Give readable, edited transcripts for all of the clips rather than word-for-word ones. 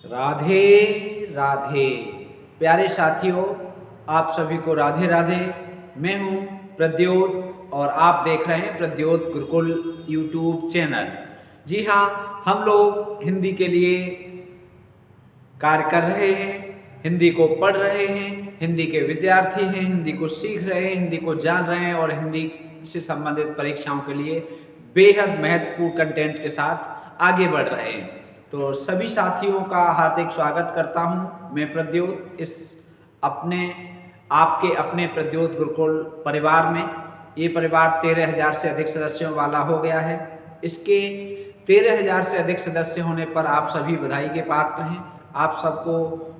राधे राधे। प्यारे साथियों, आप सभी को राधे राधे। मैं हूं प्रद्योत और आप देख रहे हैं प्रद्योत गुरुकुल यूट्यूब चैनल। जी हाँ, हम लोग हिंदी के लिए कार्य कर रहे हैं, हिंदी को पढ़ रहे हैं, हिंदी के विद्यार्थी हैं, हिंदी को सीख रहे हैं, हिंदी को जान रहे हैं और हिंदी से संबंधित परीक्षाओं के लिए बेहद महत्वपूर्ण कंटेंट के साथ आगे बढ़ रहे हैं। तो सभी साथियों का हार्दिक स्वागत करता हूं मैं प्रद्योत इस आपके अपने प्रद्योत गुरुकुल परिवार में। ये परिवार 13,000 से अधिक सदस्यों वाला हो गया है। इसके 13,000 से अधिक सदस्य होने पर आप सभी बधाई के पात्र हैं। आप सबको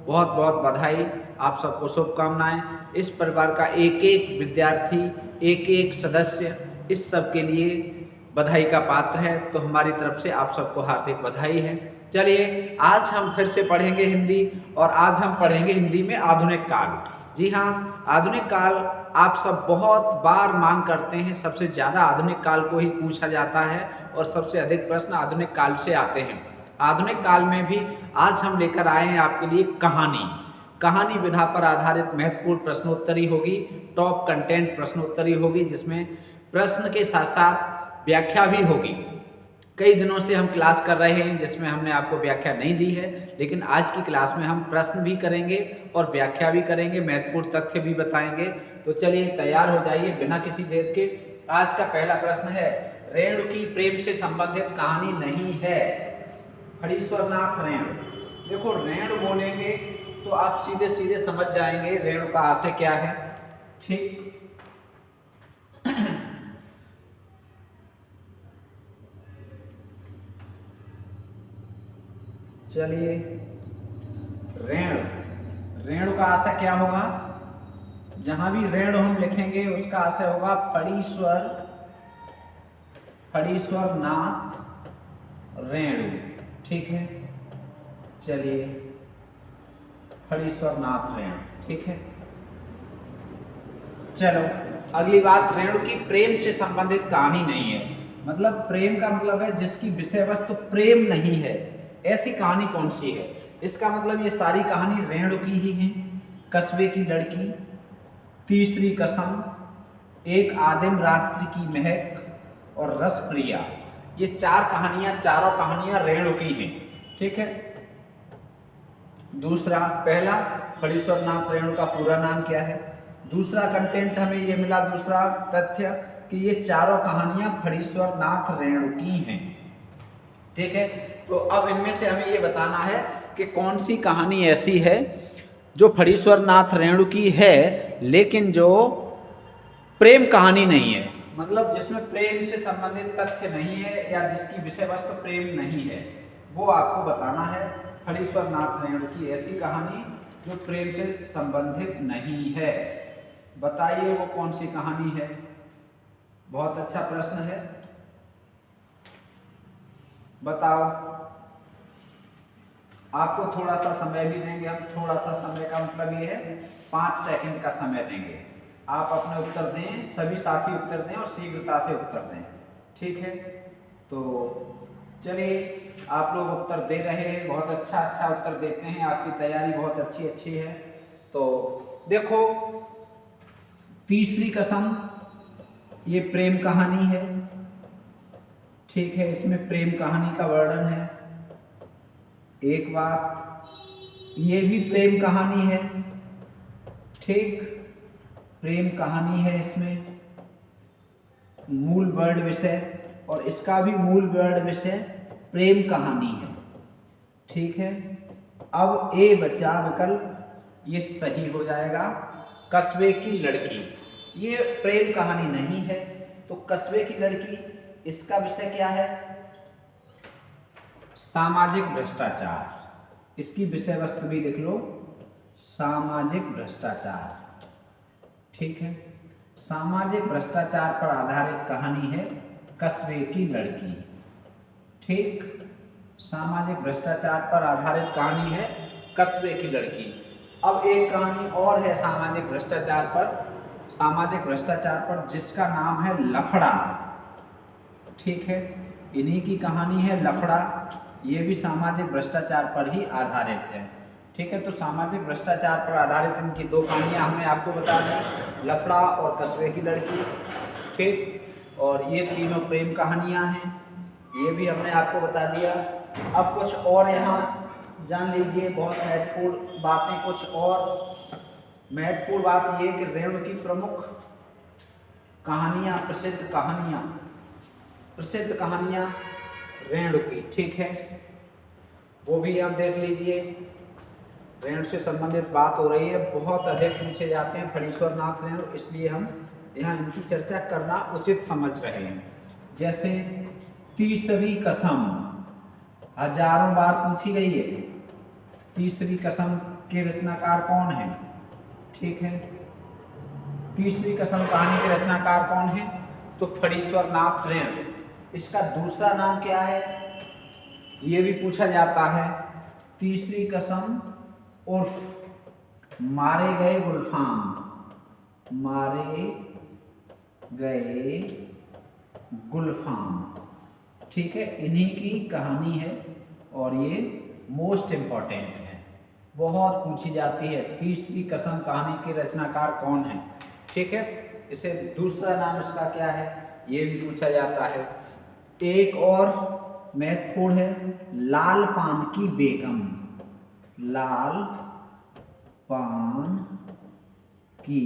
बहुत बहुत बधाई, आप सबको शुभकामनाएं। इस परिवार का एक एक विद्यार्थी, एक एक सदस्य इस सब के लिए बधाई का पात्र है। तो हमारी तरफ से आप सबको हार्दिक बधाई है। चलिए, आज हम फिर से पढ़ेंगे हिंदी और आज हम पढ़ेंगे हिंदी में आधुनिक काल। जी हाँ, आधुनिक काल आप सब बहुत बार मांग करते हैं। सबसे ज़्यादा आधुनिक काल को ही पूछा जाता है और सबसे अधिक प्रश्न आधुनिक काल से आते हैं। आधुनिक काल में भी आज हम लेकर आए हैं आपके लिए कहानी विधा पर आधारित महत्वपूर्ण प्रश्नोत्तरी होगी, टॉप कंटेंट प्रश्नोत्तरी होगी, जिसमें प्रश्न के साथ साथ व्याख्या भी होगी। कई दिनों से हम क्लास कर रहे हैं जिसमें हमने आपको व्याख्या नहीं दी है, लेकिन आज की क्लास में हम प्रश्न भी करेंगे और व्याख्या भी करेंगे, महत्वपूर्ण तथ्य भी बताएंगे। तो चलिए तैयार हो जाइए बिना किसी देर के। आज का पहला प्रश्न है, रेणु की प्रेम से संबंधित कहानी नहीं है। फणीश्वरनाथ रेणु। देखो, रेणु बोलेंगे तो आप सीधे सीधे समझ जाएंगे रेणु का आशय क्या है। ठीक, चलिए, रेणु का आशय क्या होगा? जहां भी रेणु हम लिखेंगे उसका आशय होगा फणीश्वरनाथ रेणु। ठीक है, चलिए, फणीश्वरनाथ रेणु। ठीक है, चलो अगली बात, रेणु की प्रेम से संबंधित कहानी नहीं है। मतलब प्रेम का मतलब है जिसकी विषय वस्तु प्रेम नहीं है, ऐसी कहानी कौन सी है? इसका मतलब ये सारी कहानी रेणु की ही है। कस्बे की लड़की, तीसरी कसम, एक आदिम रात्रि की महक और रस प्रिया, ये चारों कहानियां रेणु की हैं। ठीक है, दूसरा, पहला, फणीश्वरनाथ रेणु का पूरा नाम क्या है? दूसरा कंटेंट हमें ये मिला, दूसरा तथ्य कि ये चारों कहानियां फणीश्वरनाथ रेणु की हैं। ठीक है, तो अब इनमें से हमें ये बताना है कि कौन सी कहानी ऐसी है जो फणीश्वरनाथ रेणु की है लेकिन जो प्रेम कहानी नहीं है, मतलब जिसमें प्रेम से संबंधित तथ्य नहीं है या जिसकी विषय वस्तु प्रेम नहीं है, वो आपको बताना है। फणीश्वरनाथ रेणु की ऐसी कहानी जो प्रेम से संबंधित नहीं है, बताइए वो कौन सी कहानी है? बहुत अच्छा प्रश्न है, बताओ। आपको थोड़ा सा समय भी देंगे हम, थोड़ा सा समय का मतलब ये है 5 सेकंड का समय देंगे। आप अपने उत्तर दें, सभी साथी उत्तर दें और शीघ्रता से उत्तर दें। ठीक है, तो चलिए, आप लोग उत्तर दे रहे हैं, बहुत अच्छा उत्तर देते हैं, आपकी तैयारी बहुत अच्छी है। तो देखो, तीसरी कसम ये प्रेम कहानी है। ठीक है, इसमें प्रेम कहानी का वर्णन है। एक बात, ये भी प्रेम कहानी है। ठीक, प्रेम कहानी है, इसमें मूल वर्ड विषय और इसका भी मूल वर्ड विषय प्रेम कहानी है। ठीक है, अब ए बचा विकल्प, ये सही हो जाएगा। कस्बे की लड़की, ये प्रेम कहानी नहीं है, तो कस्बे की लड़की, इसका विषय क्या है? सामाजिक भ्रष्टाचार। इसकी विषय वस्तु भी लिख लो, सामाजिक भ्रष्टाचार। ठीक है, सामाजिक भ्रष्टाचार पर आधारित कहानी है कस्बे की लड़की। ठीक, सामाजिक भ्रष्टाचार पर आधारित कहानी है कस्बे की लड़की। अब एक कहानी और है सामाजिक भ्रष्टाचार पर जिसका नाम है लफड़ा। ठीक है, इन्हीं की कहानी है लफड़ा। ये भी सामाजिक भ्रष्टाचार पर ही आधारित है। ठीक है, तो सामाजिक भ्रष्टाचार पर आधारित इनकी दो कहानियाँ हमने आपको बता दी, लफड़ा और कस्बे की लड़की। ठीक, और ये तीनों प्रेम कहानियाँ हैं, ये भी हमने आपको बता दिया। अब कुछ और यहाँ जान लीजिए, बहुत महत्वपूर्ण बातें। कुछ और महत्वपूर्ण बात ये कि रेणु की प्रमुख कहानियाँ, प्रसिद्ध कहानियाँ रेणु की। ठीक है, वो भी आप देख लीजिए। रेणु से संबंधित बात हो रही है, बहुत अधिक पूछे जाते हैं फणीश्वर नाथ रेणु, इसलिए हम यहाँ इनकी चर्चा करना उचित समझ रहे हैं। जैसे तीसरी कसम हजारों बार पूछी गई है। तीसरी कसम के रचनाकार कौन है? ठीक है, तीसरी कसम कहानी के रचनाकार कौन है? तो फणीश्वर नाथ रेणु। इसका दूसरा नाम क्या है, ये भी पूछा जाता है। तीसरी कसम उर्फ मारे गए गुलफाम, मारे गए गुलफाम। ठीक है, इन्हीं की कहानी है और ये मोस्ट इम्पॉर्टेंट है, बहुत पूछी जाती है। तीसरी कसम कहानी के रचनाकार कौन है? ठीक है, इसे दूसरा नाम इसका क्या है, ये भी पूछा जाता है। एक और महत्वपूर्ण है लाल पान की बेगम, लाल पान की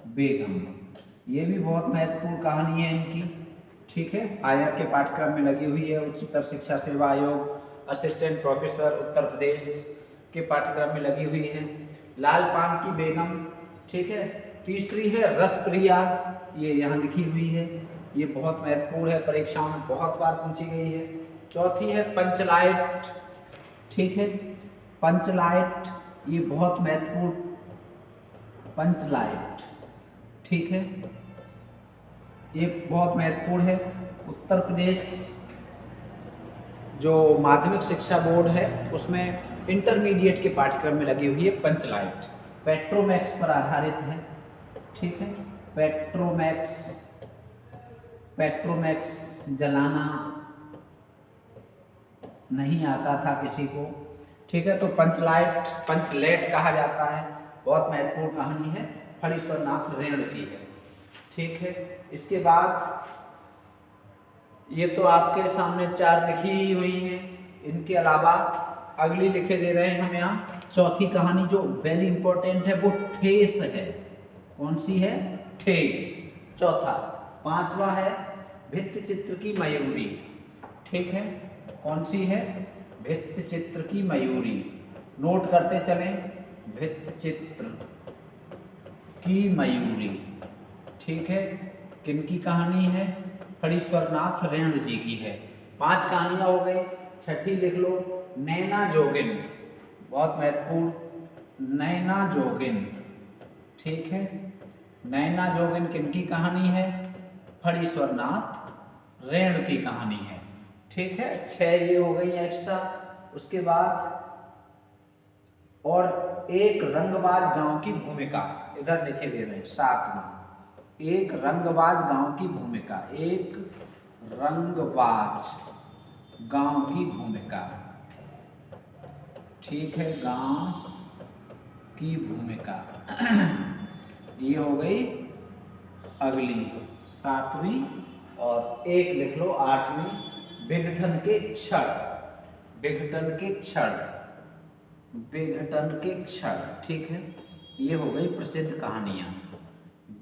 बेगम, ये भी बहुत महत्वपूर्ण कहानी है इनकी। ठीक है, आया के पाठ्यक्रम में लगी हुई है। उच्चतर शिक्षा सेवा आयोग असिस्टेंट प्रोफेसर उत्तर प्रदेश के पाठ्यक्रम में लगी हुई है, लाल पान की बेगम। ठीक है, तीसरी है रसप्रिया, ये यहाँ लिखी हुई है, ये बहुत महत्वपूर्ण है, परीक्षाओं में बहुत बार पूछी गई है। चौथी है पंचलाइट। ठीक है, पंचलाइट ये बहुत महत्वपूर्ण, पंचलाइट। ठीक है, ये बहुत महत्वपूर्ण है। उत्तर प्रदेश जो माध्यमिक शिक्षा बोर्ड है उसमें इंटरमीडिएट के पाठ्यक्रम में लगी हुई है पंचलाइट। पेट्रोमैक्स पर आधारित है। ठीक है, पेट्रोमैक्स जलाना नहीं आता था किसी को। ठीक है, तो पंचलेट कहा जाता है, बहुत महत्वपूर्ण कहानी है, फणीश्वर नाथ रेणु की है। ठीक है, इसके बाद ये तो आपके सामने चार लिखी ही हुई हैं, इनके अलावा अगली लिखे दे रहे हैं हम यहाँ। चौथी कहानी जो वेरी इंपॉर्टेंट है वो ठेस है। कौन सी है? ठेस, चौथा। पांचवा है भित्ति चित्र की मयूरी। ठीक है, कौन सी है? भित्ति चित्र की मयूरी, नोट करते चलें, भित्ति चित्र की मयूरी। ठीक है, किनकी कहानी है? फणीश्वर नाथ रेणु जी की है। 5 कहानियां हो गई। छठी लिख लो, नैना जोगिन, बहुत महत्वपूर्ण, नैना जोगिन। ठीक है, नैना जोगिन किनकी कहानी है? फणीश्वर नाथ रेणु की कहानी है। ठीक है, 6 ये हो गई एक्स्ट्रा। उसके बाद और एक रंगबाज गांव की भूमिका इधर लिखे दे रहे हैं 7वां। एक रंगबाज गांव की भूमिका, एक रंगबाज गांव की भूमिका। ठीक है, गांव की भूमिका ये हो गई अगली 7वीं। और एक लिख लो 8वीं, विघटन के क्षण, विघटन के क्षण, विघटन के क्षण। ठीक है, ये हो गई प्रसिद्ध कहानियां,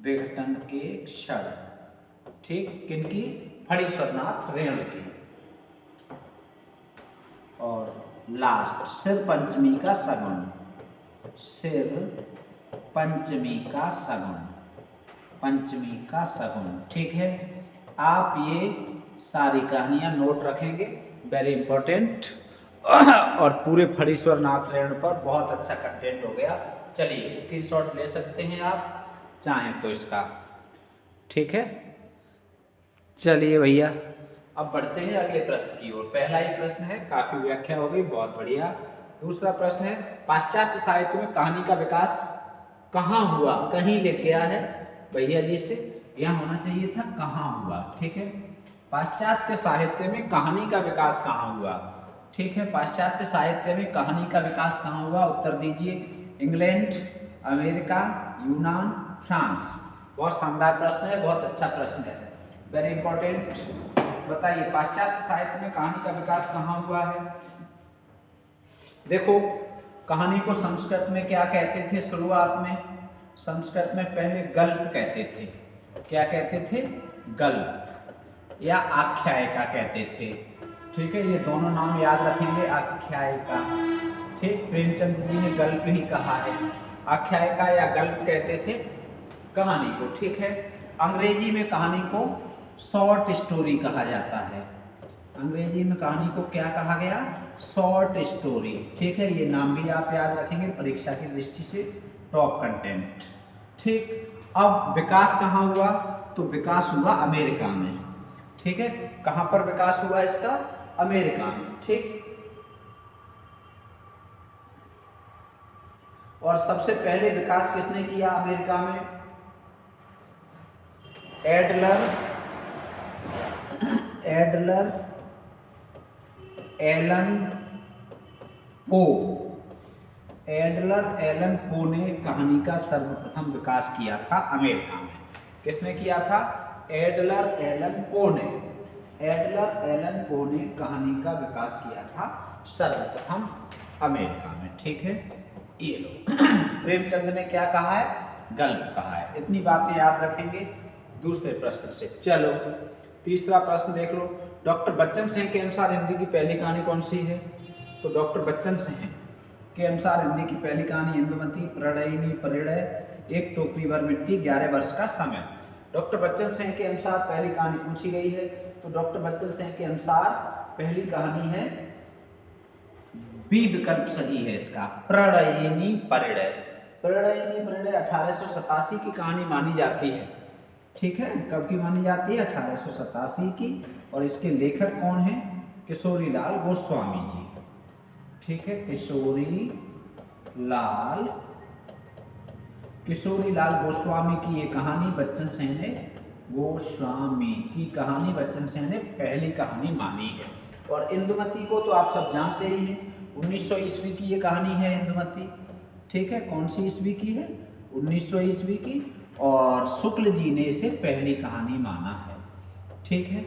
विघटन के क्षण। ठीक, किनकी? फणीश्वर नाथ रेणु की। और लास्ट सिर पंचमी का सगुन, सिर पंचमी का सगुन, पंचमी का सगुन। ठीक है, आप ये सारी कहानियां नोट रखेंगे, वेरी इंपॉर्टेंट। और पूरे फणीश्वर नाथ रेणु पर बहुत अच्छा कंटेंट हो गया। चलिए स्क्रीनशॉट ले सकते हैं आप चाहें तो इसका। ठीक है, चलिए भैया अब बढ़ते हैं अगले प्रश्न की ओर। पहला ही प्रश्न है, काफी व्याख्या हो गई, बहुत बढ़िया। दूसरा प्रश्न है, पाश्चात्य साहित्य में कहानी का विकास कहाँ हुआ? कहीं लिख गया है भैया जी से, यहाँ होना चाहिए था कहाँ हुआ। ठीक है, पाश्चात्य साहित्य में कहानी का विकास कहाँ हुआ? ठीक है। पाश्चात्य साहित्य में कहानी का विकास कहाँ हुआ? उत्तर दीजिए। इंग्लैंड, अमेरिका, यूनान, फ्रांस। बहुत शानदार प्रश्न है, बहुत अच्छा प्रश्न है, वेरी इंपॉर्टेंट। बताइए पाश्चात्य साहित्य में कहानी का विकास कहाँ हुआ है? देखो, कहानी को संस्कृत में क्या कहते थे? शुरुआत में संस्कृत में पहले गल्प कहते थे। क्या कहते थे? गल्प या आख्यायिका कहते थे। ठीक है, ये दोनों नाम याद रखेंगे, आख्यायिका। ठीक, प्रेमचंद जी ने गल्प ही कहा है, आख्यायिका या गल्प कहते थे कहानी को। ठीक है, अंग्रेजी में कहानी को शॉर्ट स्टोरी कहा जाता है। अंग्रेजी में कहानी को क्या कहा गया? Short story. ठीक है, ये नाम भी आप याद रखेंगे परीक्षा की दृष्टि से, टॉप कंटेंट। ठीक, अब विकास कहाँ हुआ? तो विकास हुआ अमेरिका में। ठीक है, कहाँ पर विकास हुआ इसका? अमेरिका में। ठीक, और सबसे पहले विकास किसने किया अमेरिका में? Adler Allan Poe. Adler Allan Poe ने कहानी का सर्वप्रथम विकास किया था अमेरिका में। किसने किया था? एडलर एलन पो ने कहानी का विकास किया था सर्वप्रथम अमेरिका में। ठीक है, ये लो। प्रेमचंद ने क्या कहा है? गल्प कहा है। इतनी बातें याद रखेंगे दूसरे प्रश्न से। चलो तीसरा प्रश्न देख लो। डॉक्टर बच्चन सिंह के अनुसार हिंदी की पहली कहानी कौन सी है? तो डॉक्टर बच्चन सिंह के अनुसार हिंदी की पहली कहानी इंदुमती प्रणयिनी परिणय, एक टोकरी भर मिट्टी, 11 वर्ष का समय। डॉक्टर बच्चन सिंह के अनुसार पहली कहानी पूछी गई है, तो डॉक्टर बच्चन सिंह के अनुसार पहली कहानी है, बी विकल्प सही है इसका, प्रणयिनी परिणय। प्रणयिनी परिणय 1887 की कहानी मानी जाती है। ठीक है, कब की मानी जाती है? 1887 की। और इसके लेखक कौन हैं? किशोरीलाल गोस्वामी जी। ठीक है, किशोरीलाल गोस्वामी की ये कहानी बच्चन सिंह ने, गोस्वामी की कहानी बच्चन सिंह ने पहली कहानी मानी है। और इंदुमती को तो आप सब जानते ही हैं, 1900 ईस्वी की ये कहानी है इंदुमती। ठीक है, कौन सी ईस्वी की है? 1900 ईस्वी की। और शुक्ल जी ने इसे पहली कहानी माना है। ठीक है,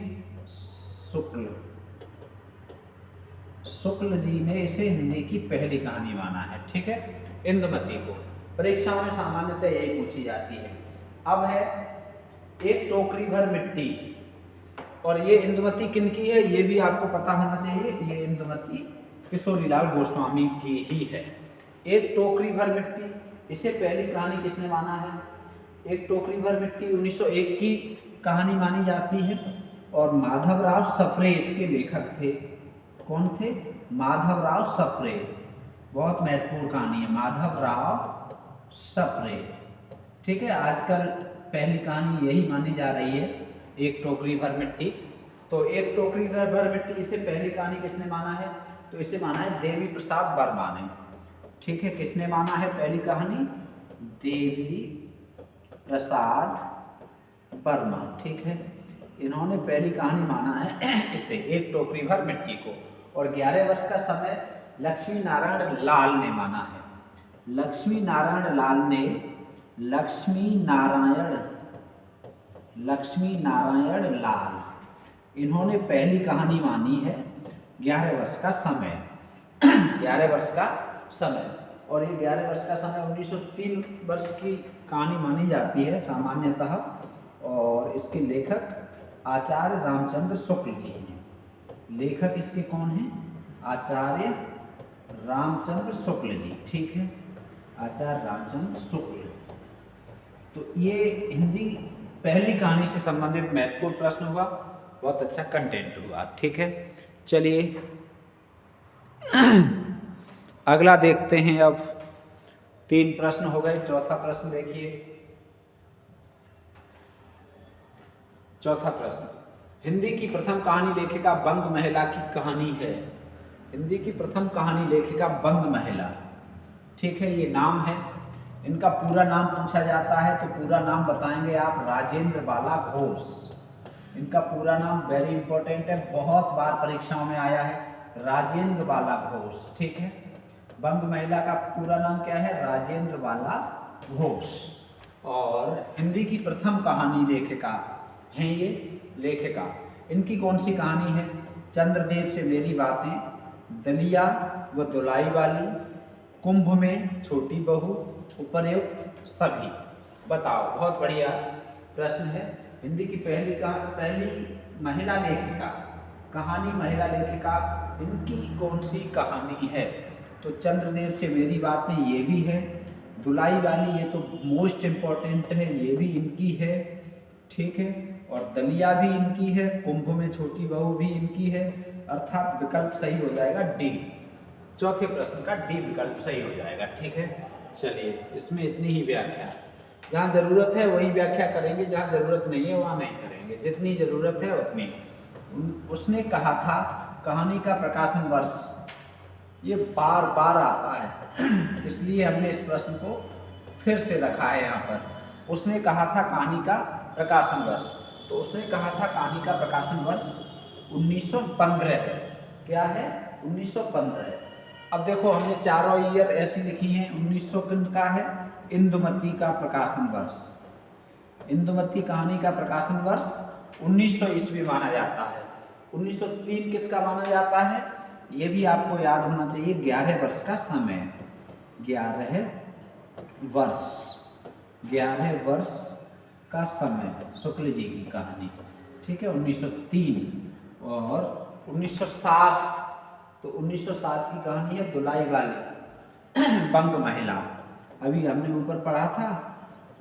शुक्ल जी ने इसे हिंदी की पहली कहानी माना है। ठीक है, इंदुमती को परीक्षाओं में सामान्यतः यही पूछी जाती है। अब है एक टोकरी भर मिट्टी, और ये इंदुमती किन की है ये भी आपको पता होना चाहिए। ये इंदुमती किशोरीलाल गोस्वामी की ही है। एक टोकरी भर मिट्टी, इसे पहली कहानी किसने माना है? एक टोकरी भर मिट्टी 1901 की कहानी मानी जाती है। और माधवराव सप्रे इसके लेखक थे। कौन थे? माधवराव सप्रे। बहुत महत्वपूर्ण कहानी है, माधवराव सप्रे। ठीक है, आजकल पहली कहानी यही मानी जा रही है, एक टोकरी भर मिट्टी। तो एक टोकरी भर मिट्टी, इसे पहली कहानी किसने माना है? तो इसे माना है देवी प्रसाद वर्मा ने। ठीक है, किसने माना है पहली कहानी? देवी प्रसाद वर्मा। ठीक है, इन्होंने पहली कहानी माना है इसे, एक टोकरी भर मिट्टी को। और 11 वर्ष का समय लक्ष्मी नारायण लाल ने माना है। लक्ष्मी नारायण लाल, इन्होंने पहली कहानी मानी है 11 वर्ष का समय। 11 वर्ष का समय, और ये 11 वर्ष का समय 1903 वर्ष की कहानी मानी जाती है सामान्यतः। और इसके लेखक आचार्य रामचंद्र शुक्ल जी हैं। लेखक इसके कौन हैं? आचार्य रामचंद्र शुक्ल जी। ठीक है, आचार्य रामचंद्र शुक्ल। तो ये हिंदी पहली कहानी से संबंधित महत्वपूर्ण प्रश्न हुआ, बहुत अच्छा कंटेंट हुआ। ठीक है, चलिए अगला देखते हैं। अब 3 प्रश्न हो गए, चौथा प्रश्न देखिए। चौथा प्रश्न, हिंदी की प्रथम कहानी लेखिका बंग महिला की कहानी है। हिंदी की प्रथम कहानी लेखिका बंग महिला। ठीक है, ये नाम है। इनका पूरा नाम पूछा जाता है तो पूरा नाम बताएंगे आप, राजेंद्र बाला घोष। इनका पूरा नाम वेरी इंपॉर्टेंट है, बहुत बार परीक्षाओं में आया है। राजेंद्र बाला घोष। ठीक है, बंग महिला का पूरा नाम क्या है? राजेंद्र बाला घोष। और हिंदी की प्रथम कहानी लेखिका हैं ये लेखिका। इनकी कौन सी कहानी है? चंद्रदेव से मेरी बातें, दलिया व दुलाई वाली, कुंभ में छोटी बहू, उपर्युक्त सभी। बताओ, बहुत बढ़िया प्रश्न है। हिंदी की पहली महिला लेखिका, कहानी महिला लेखिका, इनकी कौन सी कहानी है? तो चंद्रदेव से मेरी बातें ये भी है, दुलाई वाली ये तो मोस्ट इम्पॉर्टेंट है, ये भी इनकी है। ठीक है, और दलिया भी इनकी है, कुंभ में छोटी बहू भी इनकी है। अर्थात विकल्प सही हो जाएगा डी। चौथे प्रश्न का डी विकल्प सही हो जाएगा। ठीक है, चलिए इसमें इतनी ही व्याख्या। जहाँ ज़रूरत है वही व्याख्या करेंगे, जहाँ ज़रूरत नहीं है वहाँ नहीं करेंगे, जितनी ज़रूरत है उतनी। उसने कहा था कहानी का प्रकाशन वर्ष, ये बार बार आता है इसलिए हमने इस प्रश्न को फिर से रखा है यहाँ पर। उसने कहा था कहानी का प्रकाशन वर्ष, तो उसने कहा था कहानी का प्रकाशन वर्ष 1915 है। क्या है? 1915। अब देखो हमने चारों ईयर ऐसी लिखी हैं। 1900 का है इंदुमती का प्रकाशन वर्ष। इंदुमती कहानी का प्रकाशन वर्ष 1900 ईस्वी माना जाता है। 1903 किसका माना जाता है? ये भी आपको याद होना चाहिए। 11 वर्ष का समय, 11 वर्ष, 11 वर्ष का समय, शुक्ल जी की कहानी। ठीक है, 1903। और 1907, तो 1907 की कहानी है दुलाई वाली बंग महिला। अभी हमने ऊपर पढ़ा था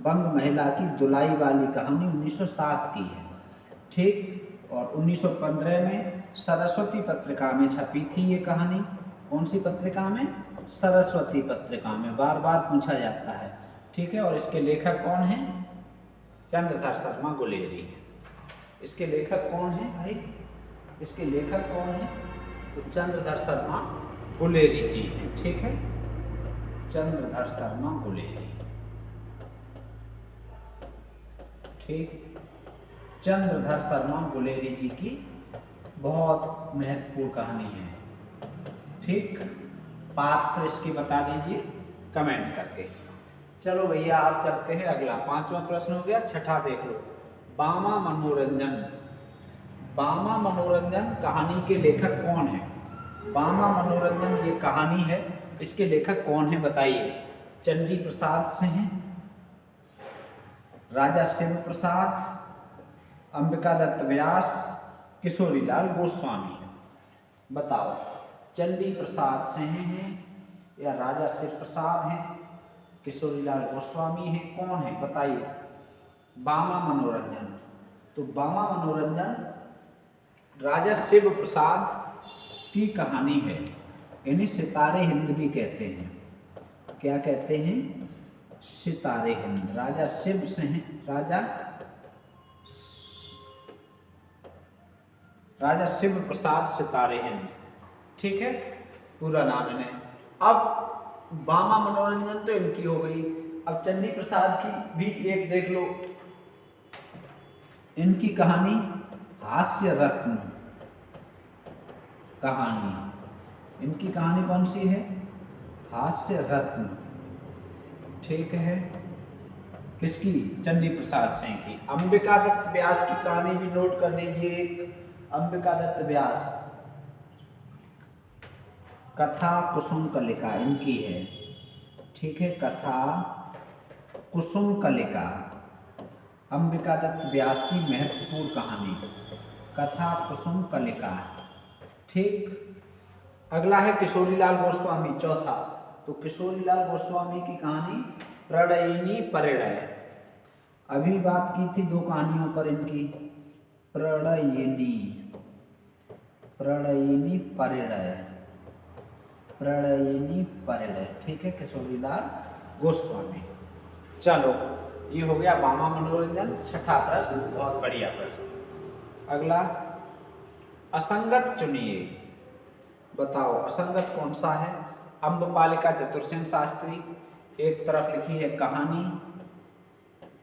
बंग महिला की दुलाई वाली कहानी 1907 की है। ठीक, और 1915 में सरस्वती पत्रिका में छपी थी ये कहानी। कौन सी पत्रिका में? सरस्वती पत्रिका में। बार बार पूछा जाता है। ठीक है, और इसके लेखक कौन हैं? चंद्रधर शर्मा गुलेरी। इसके लेखक कौन हैं भाई? इसके लेखक कौन हैं? तो चंद्रधर शर्मा गुलेरी जी हैं। ठीक है, चंद्रधर शर्मा गुलेरी। ठीक, चंद्रधर शर्मा गुलेरी जी की बहुत महत्वपूर्ण कहानी है। ठीक, पात्र इसके बता दीजिए कमेंट करके। चलो भैया आप चलते हैं अगला। 5वां प्रश्न हो गया। छठा देख लो, बामा मनोरंजन। बामा मनोरंजन कहानी के लेखक कौन है? बामा मनोरंजन ये कहानी है, इसके लेखक कौन है बताइए? चंडी प्रसाद से हैं, राजा शिव प्रसाद, अंबिका दत्त व्यास, किशोरीलाल गोस्वामी। बताओ, चंडी प्रसाद से हैं या राजा शिव प्रसाद हैं, किशोरीलाल गोस्वामी हैं, कौन है बताइए? बामा मनोरंजन। तो बामा मनोरंजन राजा शिव प्रसाद की कहानी है। इन्हें सितारे हिंद भी कहते हैं। क्या कहते हैं? सितारे हिंद। राजा शिव से हैं, राजा शिव प्रसाद सितारे हिंद। ठीक है, पूरा नाम इन्हें। अब बामा मनोरंजन तो इनकी हो गई। अब चंडी प्रसाद की भी एक देख लो, इनकी कहानी हास्य रत्न कहानी। इनकी कहानी कौन सी है? हास्य रत्न। ठीक है, किसकी? चंडी प्रसाद सिंह की। अंबिका दत्त व्यास की कहानी भी नोट कर लीजिए। अंबिका दत्त व्यास, कथा कुसुम कलिका इनकी है। ठीक है, कथा कुसुम कलिका अंबिका दत्त व्यास की महत्वपूर्ण कहानी, कथा कुसुम कलिका। ठीक, अगला है किशोरीलाल गोस्वामी, चौथा। तो किशोरीलाल गोस्वामी की कहानी प्रणयिनी परिणय। अभी बात की थी दो कहानियों पर इनकी, प्रणयिनी परिणय, प्रणयिनी परिणय। ठीक है, किशोरीलाल गोस्वामी। चलो, ये हो गया बामा मनोरंजन। छठा प्रश्न, बहुत बढ़िया प्रश्न। अगला, असंगत चुनिए। बताओ असंगत कौन सा है? अम्बपालिका चतुर्सेन शास्त्री, एक तरफ लिखी है कहानी,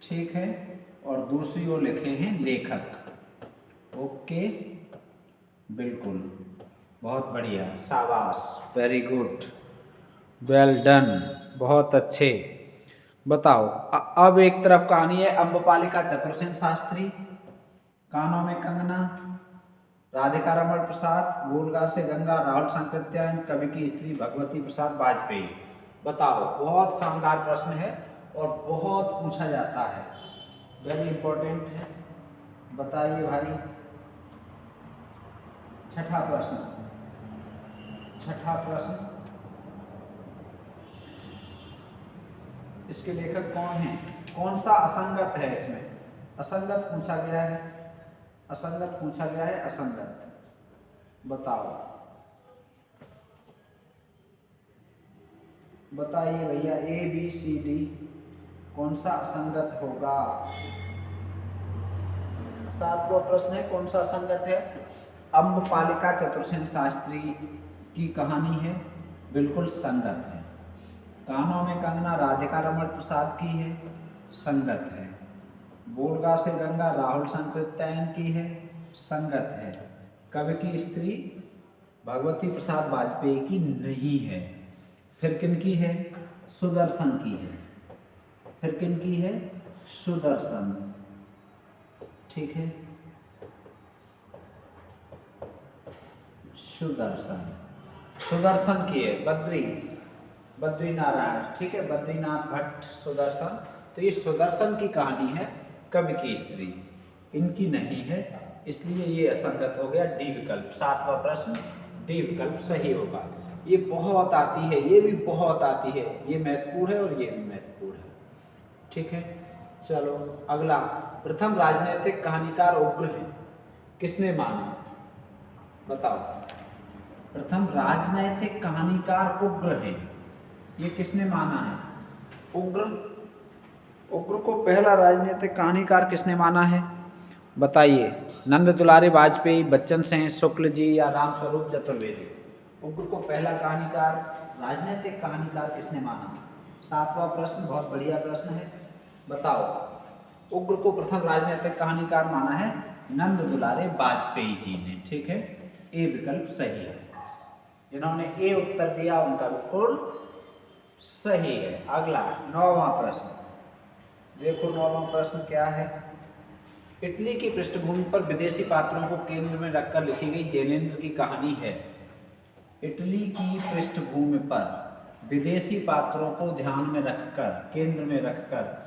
ठीक है, और दूसरी ओर लिखे हैं लेखक। ओके, बिल्कुल बहुत बढ़िया, शाबाश, वेरी गुड, वेल डन, बहुत अच्छे। बताओ अब एक तरफ कहानी है अम्बपालिका चतुर्सेन शास्त्री, कानों में कंगना, राधिका रमण प्रसाद, गोलगार से गंगा, राहुल सांकृत्यायन, कवि की स्त्री भगवती प्रसाद वाजपेयी। बताओ, बहुत शानदार प्रश्न है और बहुत पूछा जाता है, वेरी इंपॉर्टेंट है। बताइए भाई, छठा प्रश्न, छठा प्रश्न, इसके लेखक कौन हैं? कौन सा असंगत है इसमें? असंगत पूछा गया है, असंगत पूछा गया है, असंगत। बताओ, बताइए भैया, ए बी सी डी, कौन सा असंगत होगा? सातवां प्रश्न है, कौन सा असंगत है? अम्बपालिका चतुर्सेन शास्त्री की कहानी है, बिल्कुल संगत है। कानों में कंगना राधिका रमण प्रसाद की है, संगत है। बोलगा से गंगा राहुल सांकृत्यायन की है, संगत है। कवि की स्त्री भगवती प्रसाद वाजपेयी की नहीं है। फिर किन की है? सुदर्शन की है। फिर किन की है? सुदर्शन, ठीक है, सुदर्शन, सुदर्शन की है, बद्री नारायण, ठीक है, बद्रीनाथ भट्ट सुदर्शन। तो ये सुदर्शन की कहानी है, कवि की स्त्री, इनकी नहीं है, इसलिए ये असंगत हो गया। डी विकल्प, सातवां प्रश्न डी विकल्प सही होगा। ये बहुत आती है, ये भी बहुत आती है, ये महत्वपूर्ण है और ये भी महत्वपूर्ण है, ठीक है। चलो अगला, प्रथम राजनीतिक कहानीकार उग्र है, किसने माना? बताओ, प्रथम राजनैतिक कहानीकार उग्र है, ये किसने माना है? उग्र, उग्र को पहला राजनीतिक कहानीकार किसने माना है? बताइए, नंद दुलारे वाजपेयी, बच्चन सेन, शुक्ल जी या रामस्वरूप चतुर्वेदी? उग्र को पहला कहानीकार, राजनीतिक कहानीकार किसने माना? सातवां प्रश्न, बहुत बढ़िया प्रश्न है। बताओ, उग्र को प्रथम राजनीतिक कहानीकार माना है नंद दुलारे वाजपेयी जी ने, ठीक है, ए विकल्प सही है। जिन्होंने ए उत्तर दिया उनका बिल्कुल सही है। अगला नौवां प्रश्न, देखो नौवां प्रश्न क्या है। इटली की पृष्ठभूमि पर विदेशी पात्रों को केंद्र में रखकर लिखी गई जैनेन्द्र की कहानी है। इटली की पृष्ठभूमि पर विदेशी पात्रों को ध्यान में रखकर, केंद्र में रखकर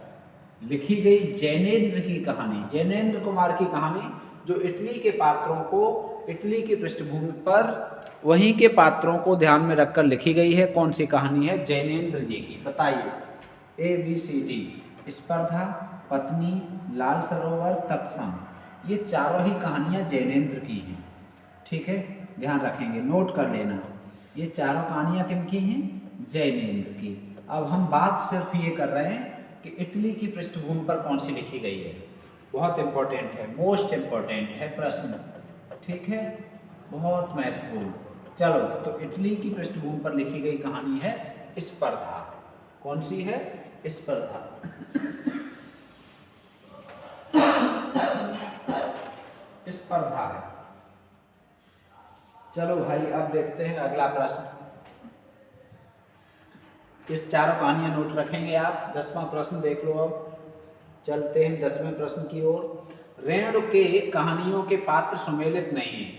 लिखी गई जैनेन्द्र की कहानी, जैनेन्द्र कुमार की कहानी, जो इटली के पात्रों को, इटली की पृष्ठभूमि पर वहीं के पात्रों को ध्यान में रखकर लिखी गई है। कौन सी कहानी है? जैनेन्द्र जी की। बताइए, ए बी सी डी, स्पर्धा, पत्नी, लाल सरोवर, तत्सम। ये चारों ही कहानियाँ जैनेन्द्र की हैं, ठीक है, ध्यान रखेंगे, नोट कर लेना। ये चारों कहानियाँ किनकी हैं? जैनेन्द्र की। अब हम बात सिर्फ ये कर रहे हैं कि इटली की पृष्ठभूमि पर कौन सी लिखी गई है। बहुत इंपॉर्टेंट है, मोस्ट इंपॉर्टेंट है प्रश्न, ठीक है, बहुत महत्वपूर्ण। चलो, तो इटली की पृष्ठभूमि पर लिखी गई कहानी है स्पर्धा। कौन सी है? स्पर्धा। स्पर्धा है। चलो भाई, अब देखते हैं अगला प्रश्न। इस चारों कहानियां नोट रखेंगे आप। 10वां प्रश्न देख लो। अब चलते हैं 10वें प्रश्न की ओर। रेण के कहानियों के पात्र सुमेलित नहीं है,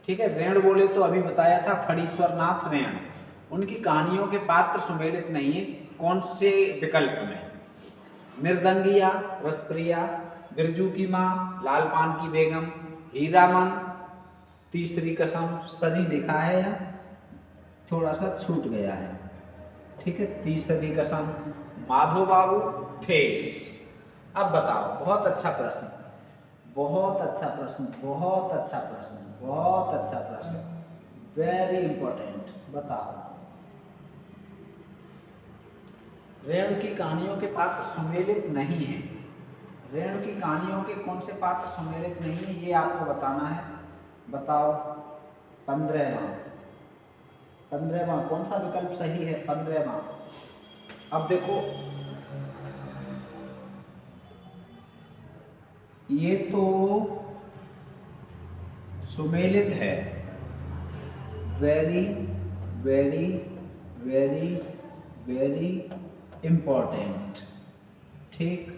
ठीक है। रेण बोले तो अभी बताया था फणीश्वर नाथ रेण, उनकी कहानियों के पात्र सुमेलित नहीं है। कौन से विकल्प में? मृदंगिया, रसप्रिया, बिरजू की माँ, लालपान की बेगम, हीरामन, तीसरी कसम। सदी लिखा है या थोड़ा सा छूट गया है, ठीक है, तीसरी कसम, माधो बाबू, ठेस। अब बताओ, बहुत अच्छा प्रश्न, बहुत अच्छा प्रश्न, बहुत अच्छा प्रश्न, बहुत अच्छा प्रश्न, वेरी इंपॉर्टेंट। बताओ, रेणु की कहानियों के पात्र सुमेलित नहीं है। रेणु की कहानियों के कौन से पात्र सुमेलित नहीं है, ये आपको बताना है। बताओ, 15वां, 15वां कौन सा विकल्प सही है? 15वां। अब देखो, ये तो सुमेलित है, very very very very important. ठीक,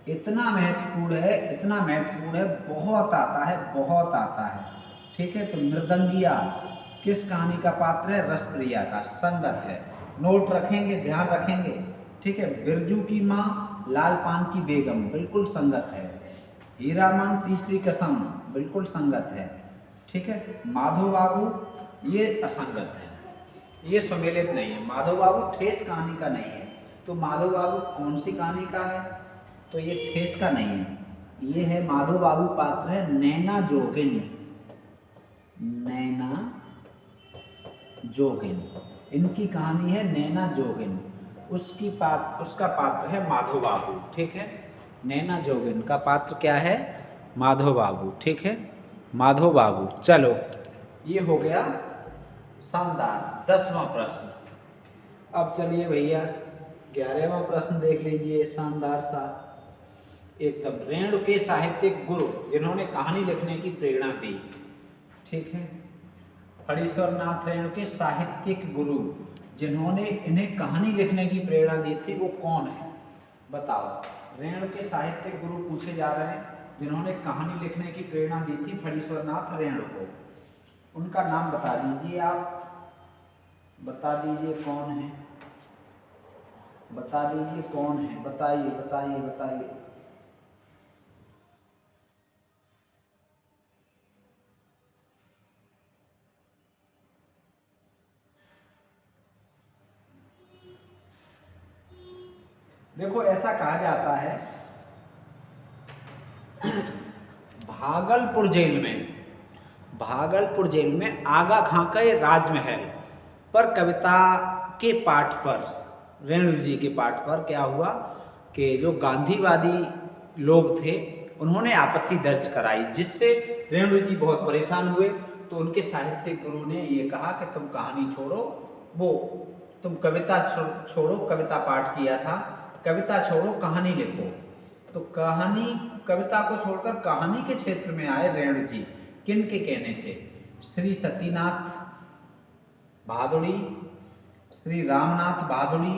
इतना महत्वपूर्ण है, इतना महत्वपूर्ण है, बहुत आता है, बहुत आता है। ठीक है, तो मृदंगिया किस कहानी का पात्र है? रसप्रिया का, संगत है। नोट रखेंगे, ध्यान रखेंगे। ठीक है, बिरजू की माँ, लाल पान की बेगम, बिल्कुल संगत है। हीरामन, तीसरी कसम, बिल्कुल संगत है। ठीक है, माधो बाबू ये असंगत है, ये सुमेलित नहीं है। माधो बाबू ठेस कहानी का नहीं है। तो माधो बाबू कौन सी कहानी का है? तो ये ठेस का नहीं है। ये है माधो बाबू पात्र है नैना जोगिन, नैना जोगिन, इनकी कहानी है नैना जोगिन। उसका पात्र है माधो बाबू। ठीक है, नैना जोगिन का पात्र क्या है? माधो बाबू। ठीक है, माधो बाबू। चलो, ये हो गया शानदार 10वां प्रश्न। अब चलिए भैया 11वां प्रश्न देख लीजिए, शानदार सा एकदम। रेणु के साहित्यिक गुरु जिन्होंने कहानी लिखने की प्रेरणा दी। ठीक है, फणीश्वर नाथ रेणु के साहित्यिक गुरु जिन्होंने इन्हें कहानी लिखने की प्रेरणा दी थी, वो कौन है? बताओ। रेणु के साहित्यिक गुरु पूछे जा रहे हैं जिन्होंने कहानी लिखने की प्रेरणा दी थी फणीश्वर नाथ रेणु को। उनका नाम बता दीजिए, आप बता दीजिए कौन है, बता दीजिए कौन है, बताइए बताइए बताइए। देखो, ऐसा कहा जाता है भागलपुर जेल में आगा खां के राजमहल पर कविता के पाठ पर, रेणु जी के पाठ पर क्या हुआ कि जो गांधीवादी लोग थे उन्होंने आपत्ति दर्ज कराई, जिससे रेणु जी बहुत परेशान हुए। तो उनके साहित्यिक गुरु ने ये कहा कि तुम कहानी छोड़ो, तुम कविता छोड़ो, कविता पाठ किया था, कविता छोड़ो, कहानी लिखो। तो कविता को छोड़कर कहानी के क्षेत्र में आए रेणु जी। किन के कहने से? श्री सतीनाथ भादुड़ी, श्री रामनाथ भादुड़ी,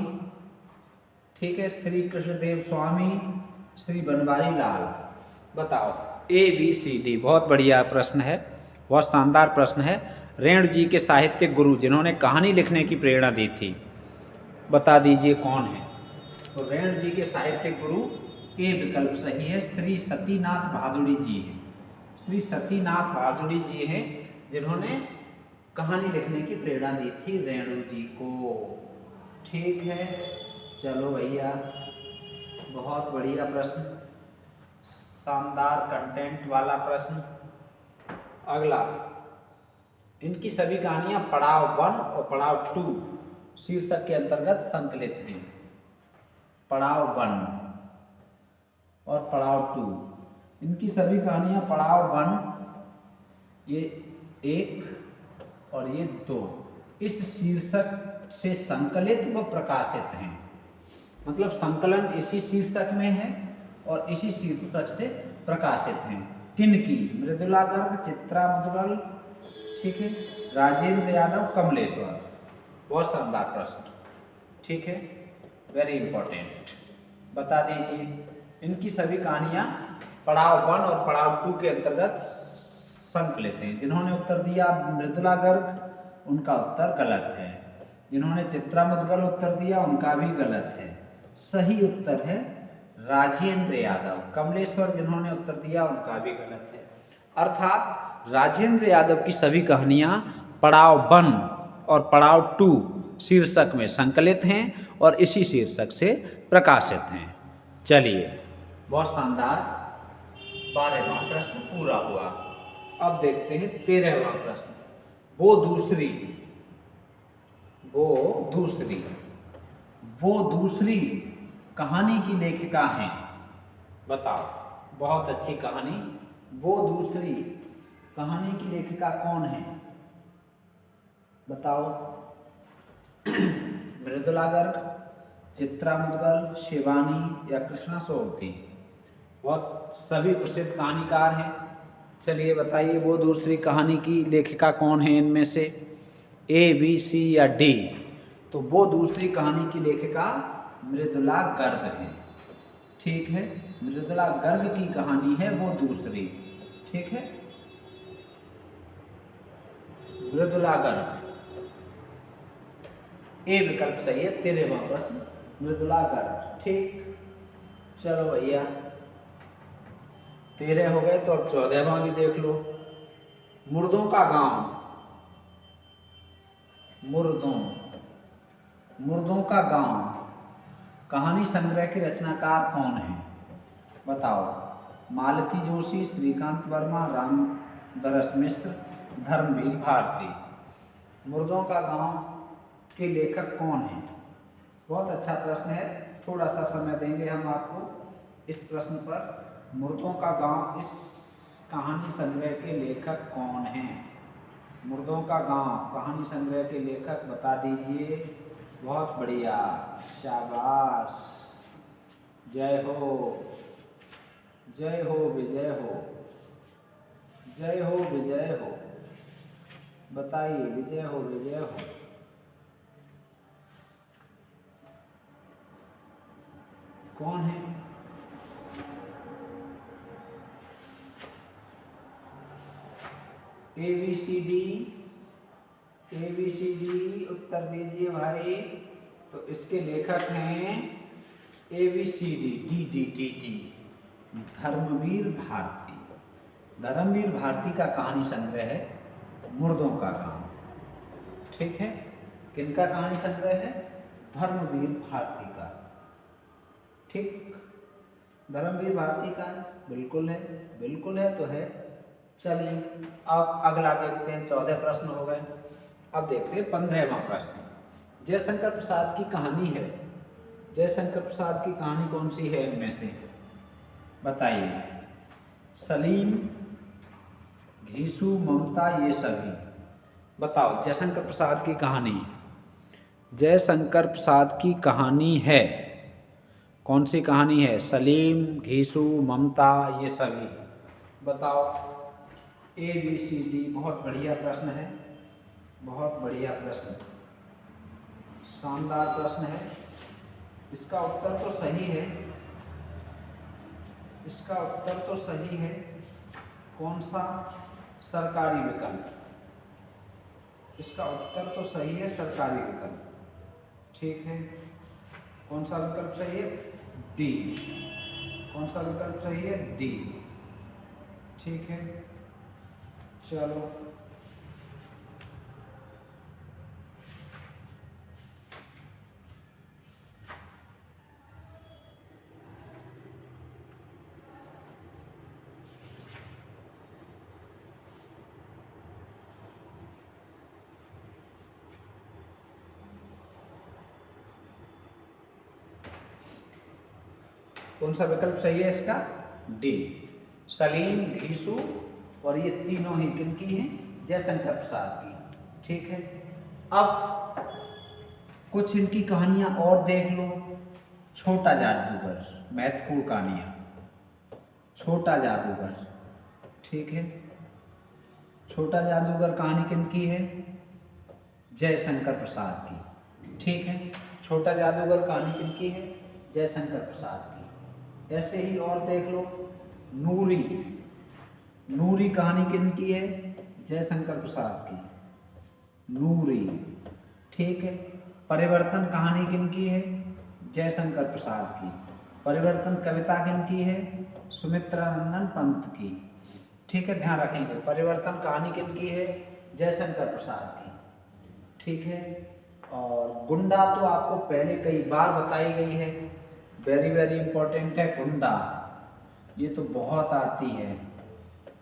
ठीक है, श्री कृष्णदेव स्वामी, श्री बनवारी लाल। बताओ, ABCD। बहुत बढ़िया प्रश्न है, बहुत शानदार प्रश्न है। रेणु जी के साहित्यिक गुरु जिन्होंने कहानी लिखने की प्रेरणा दी थी, बता दीजिए कौन है? तो रेणु जी के साहित्यिक गुरु, ए विकल्प सही है, श्री सतीनाथ भादुड़ी जी हैं। श्री सतीनाथ भादुड़ी जी हैं जिन्होंने कहानी लिखने की प्रेरणा दी थी रेणु जी को। ठीक है, चलो भैया, बहुत बढ़िया प्रश्न, शानदार कंटेंट वाला प्रश्न। अगला, इनकी सभी कहानियां पड़ाव 1 और पड़ाव 2 शीर्षक के अंतर्गत संकलित हैं। पड़ाव 1 और पड़ाव 2, इनकी सभी कहानियां पड़ाव 1 ये 1 और ये 2 इस शीर्षक से संकलित व प्रकाशित हैं। मतलब संकलन इसी शीर्षक में है और इसी शीर्षक से प्रकाशित हैं। किनकी? मृदुला गर्ग, चित्रा मुदगल, ठीक है, राजेंद्र यादव, कमलेश्वर। बहुत शानदार प्रश्न। ठीक है, वेरी इंपॉर्टेंट। बता दीजिए, इनकी सभी कहानियां पड़ाव 1 और पड़ाव 2 के अंतर्गत संकलित हैं। जिन्होंने उत्तर दिया मृदुला गर्ग, उनका उत्तर गलत है। जिन्होंने चित्रा मुदगल उत्तर दिया, उनका भी गलत है। सही उत्तर है राजेंद्र यादव। कमलेश्वर जिन्होंने उत्तर दिया, उनका भी गलत है। अर्थात राजेंद्र यादव की सभी कहानियां पड़ाव 1 और पड़ाव 2 शीर्षक में संकलित हैं और इसी शीर्षक से प्रकाशित हैं। चलिए, बहुत शानदार 12वां प्रश्न पूरा हुआ। अब देखते हैं 13वां प्रश्न। वो दूसरी कहानी की लेखिका हैं। बताओ, बहुत अच्छी कहानी। वो दूसरी कहानी की लेखिका कौन है? बताओ। मृदुला गर्ग, चित्रा मुदगल, शिवानी या कृष्णा सोबती। बहुत सभी प्रसिद्ध कहानीकार हैं। चलिए बताइए, वो दूसरी कहानी की लेखिका कौन है इनमें से? ए, बी, सी या डी, तो वो दूसरी कहानी की लेखिका मृदुला गर्ग है। ठीक है, मृदुला गर्ग की कहानी है वो दूसरी। ठीक है, मृदुला गर्ग, ए विकल्प सही है। 13वां प्रश्न मृदुला गर्ग। ठीक, चलो भैया 13 हो गए, तो अब 14वां भी देख लो। मुर्दों का गांव, मुर्दों का गांव कहानी संग्रह के रचनाकार कौन है? बताओ। मालती जोशी, श्रीकांत वर्मा, रामदरस मिश्र, धर्मवीर भारती। मुर्दों का गांव के लेखक कौन है? बहुत अच्छा प्रश्न है, थोड़ा सा समय देंगे हम आपको इस प्रश्न पर। मुर्दों का गांव, इस कहानी संग्रह के लेखक कौन हैं? मुर्दों का गांव कहानी संग्रह के लेखक बता दीजिए। बहुत बढ़िया, शाबाश, जय हो, जय हो, विजय हो, जय हो, विजय हो, बताइए, विजय हो, विजय हो। कौन है? A B C D, A B C D उत्तर दीजिए भाई। तो इसके लेखक हैं A B C D, D D D D, Dharamvir Bharati. Dharamvir Bharati का कहानी संग्रह है मुर्दों का गांव। ठीक है, किनका कहानी संग्रह है? धर्मवीर भारती का। ठीक, धर्मवीर भारती का बिल्कुल है, बिल्कुल है तो है। चलिए अब अगला देखते हैं, 14 प्रश्न हो गए। अब देखते हैं 15वां प्रश्न। जयशंकर प्रसाद की कहानी है, जयशंकर प्रसाद की कहानी कौन सी है इनमें से? बताइए। सलीम, घीसू, ममता, ये सभी। बताओ, जयशंकर प्रसाद की कहानी, जयशंकर प्रसाद की कहानी है, कौन सी कहानी है? सलीम, घीसू, ममता, ये सभी। बताओ। ए बी सी डी, बहुत बढ़िया प्रश्न है, बहुत बढ़िया प्रश्न, शानदार प्रश्न है। इसका उत्तर तो सही है, इसका उत्तर तो सही है। कौन सा? सरकारी विकल्प। इसका उत्तर तो सही है, सरकारी विकल्प। ठीक है, कौन सा विकल्प सही है? डी। कौन सा विकल्प सही है? डी। ठीक है, चलो कौन सा विकल्प सही है इसका? डी। सलीम, घीसू और ये तीनों ही किनकी हैं? जयशंकर प्रसाद की। ठीक है, अब कुछ इनकी कहानियां और देख लो। छोटा जादूगर, महत्वपूर्ण कहानियां। छोटा जादूगर, ठीक है, छोटा जादूगर कहानी किनकी है? जयशंकर प्रसाद की। ठीक है, छोटा जादूगर कहानी किनकी है? जयशंकर प्रसाद की। ऐसे ही और देख लो। नूरी, नूरी कहानी किनकी है? जयशंकर प्रसाद की। नूरी। ठीक है, परिवर्तन कहानी किनकी है? जयशंकर प्रसाद की। परिवर्तन कविता किनकी है? सुमित्रानंदन पंत की। ठीक है, ध्यान रखेंगे, परिवर्तन कहानी किनकी है? जयशंकर प्रसाद की। ठीक है, और गुंडा तो आपको पहले कई बार बताई गई है, वेरी वेरी इंपॉर्टेंट है गुंडा, ये तो बहुत आती है।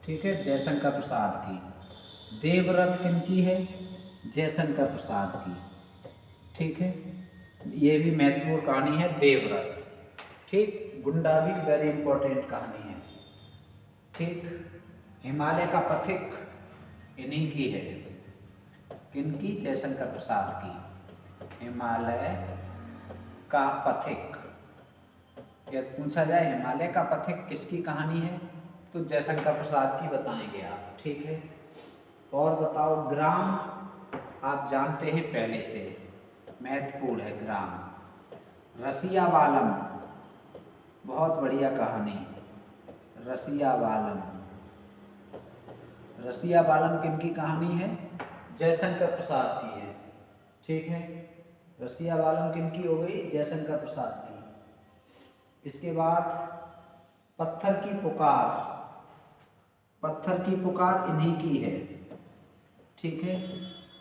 ठीक है, जयशंकर प्रसाद की। देवव्रत किनकी है? जयशंकर प्रसाद की। ठीक है, ये भी महत्वपूर्ण कहानी है देवव्रत। ठीक, गुंडा भी वेरी इंपॉर्टेंट कहानी है। ठीक, हिमालय का पथिक इन्हीं की है। किनकी? जयशंकर प्रसाद की। हिमालय का पथिक, यदि पूछा जाए हिमालय का पथिक किसकी कहानी है, तो जयशंकर प्रसाद की बताएंगे आप। ठीक है, और बताओ। ग्राम आप जानते हैं पहले से, महत्वपूर्ण है ग्राम। रसिया बालम, बहुत बढ़िया कहानी। रसिया बालम, रसिया बालम किनकी कहानी है? जयशंकर प्रसाद की है। ठीक है, रसिया बालम किनकी हो गई? जयशंकर प्रसाद की। इसके बाद पत्थर की पुकार, पत्थर की पुकार इन्हीं की है। ठीक है,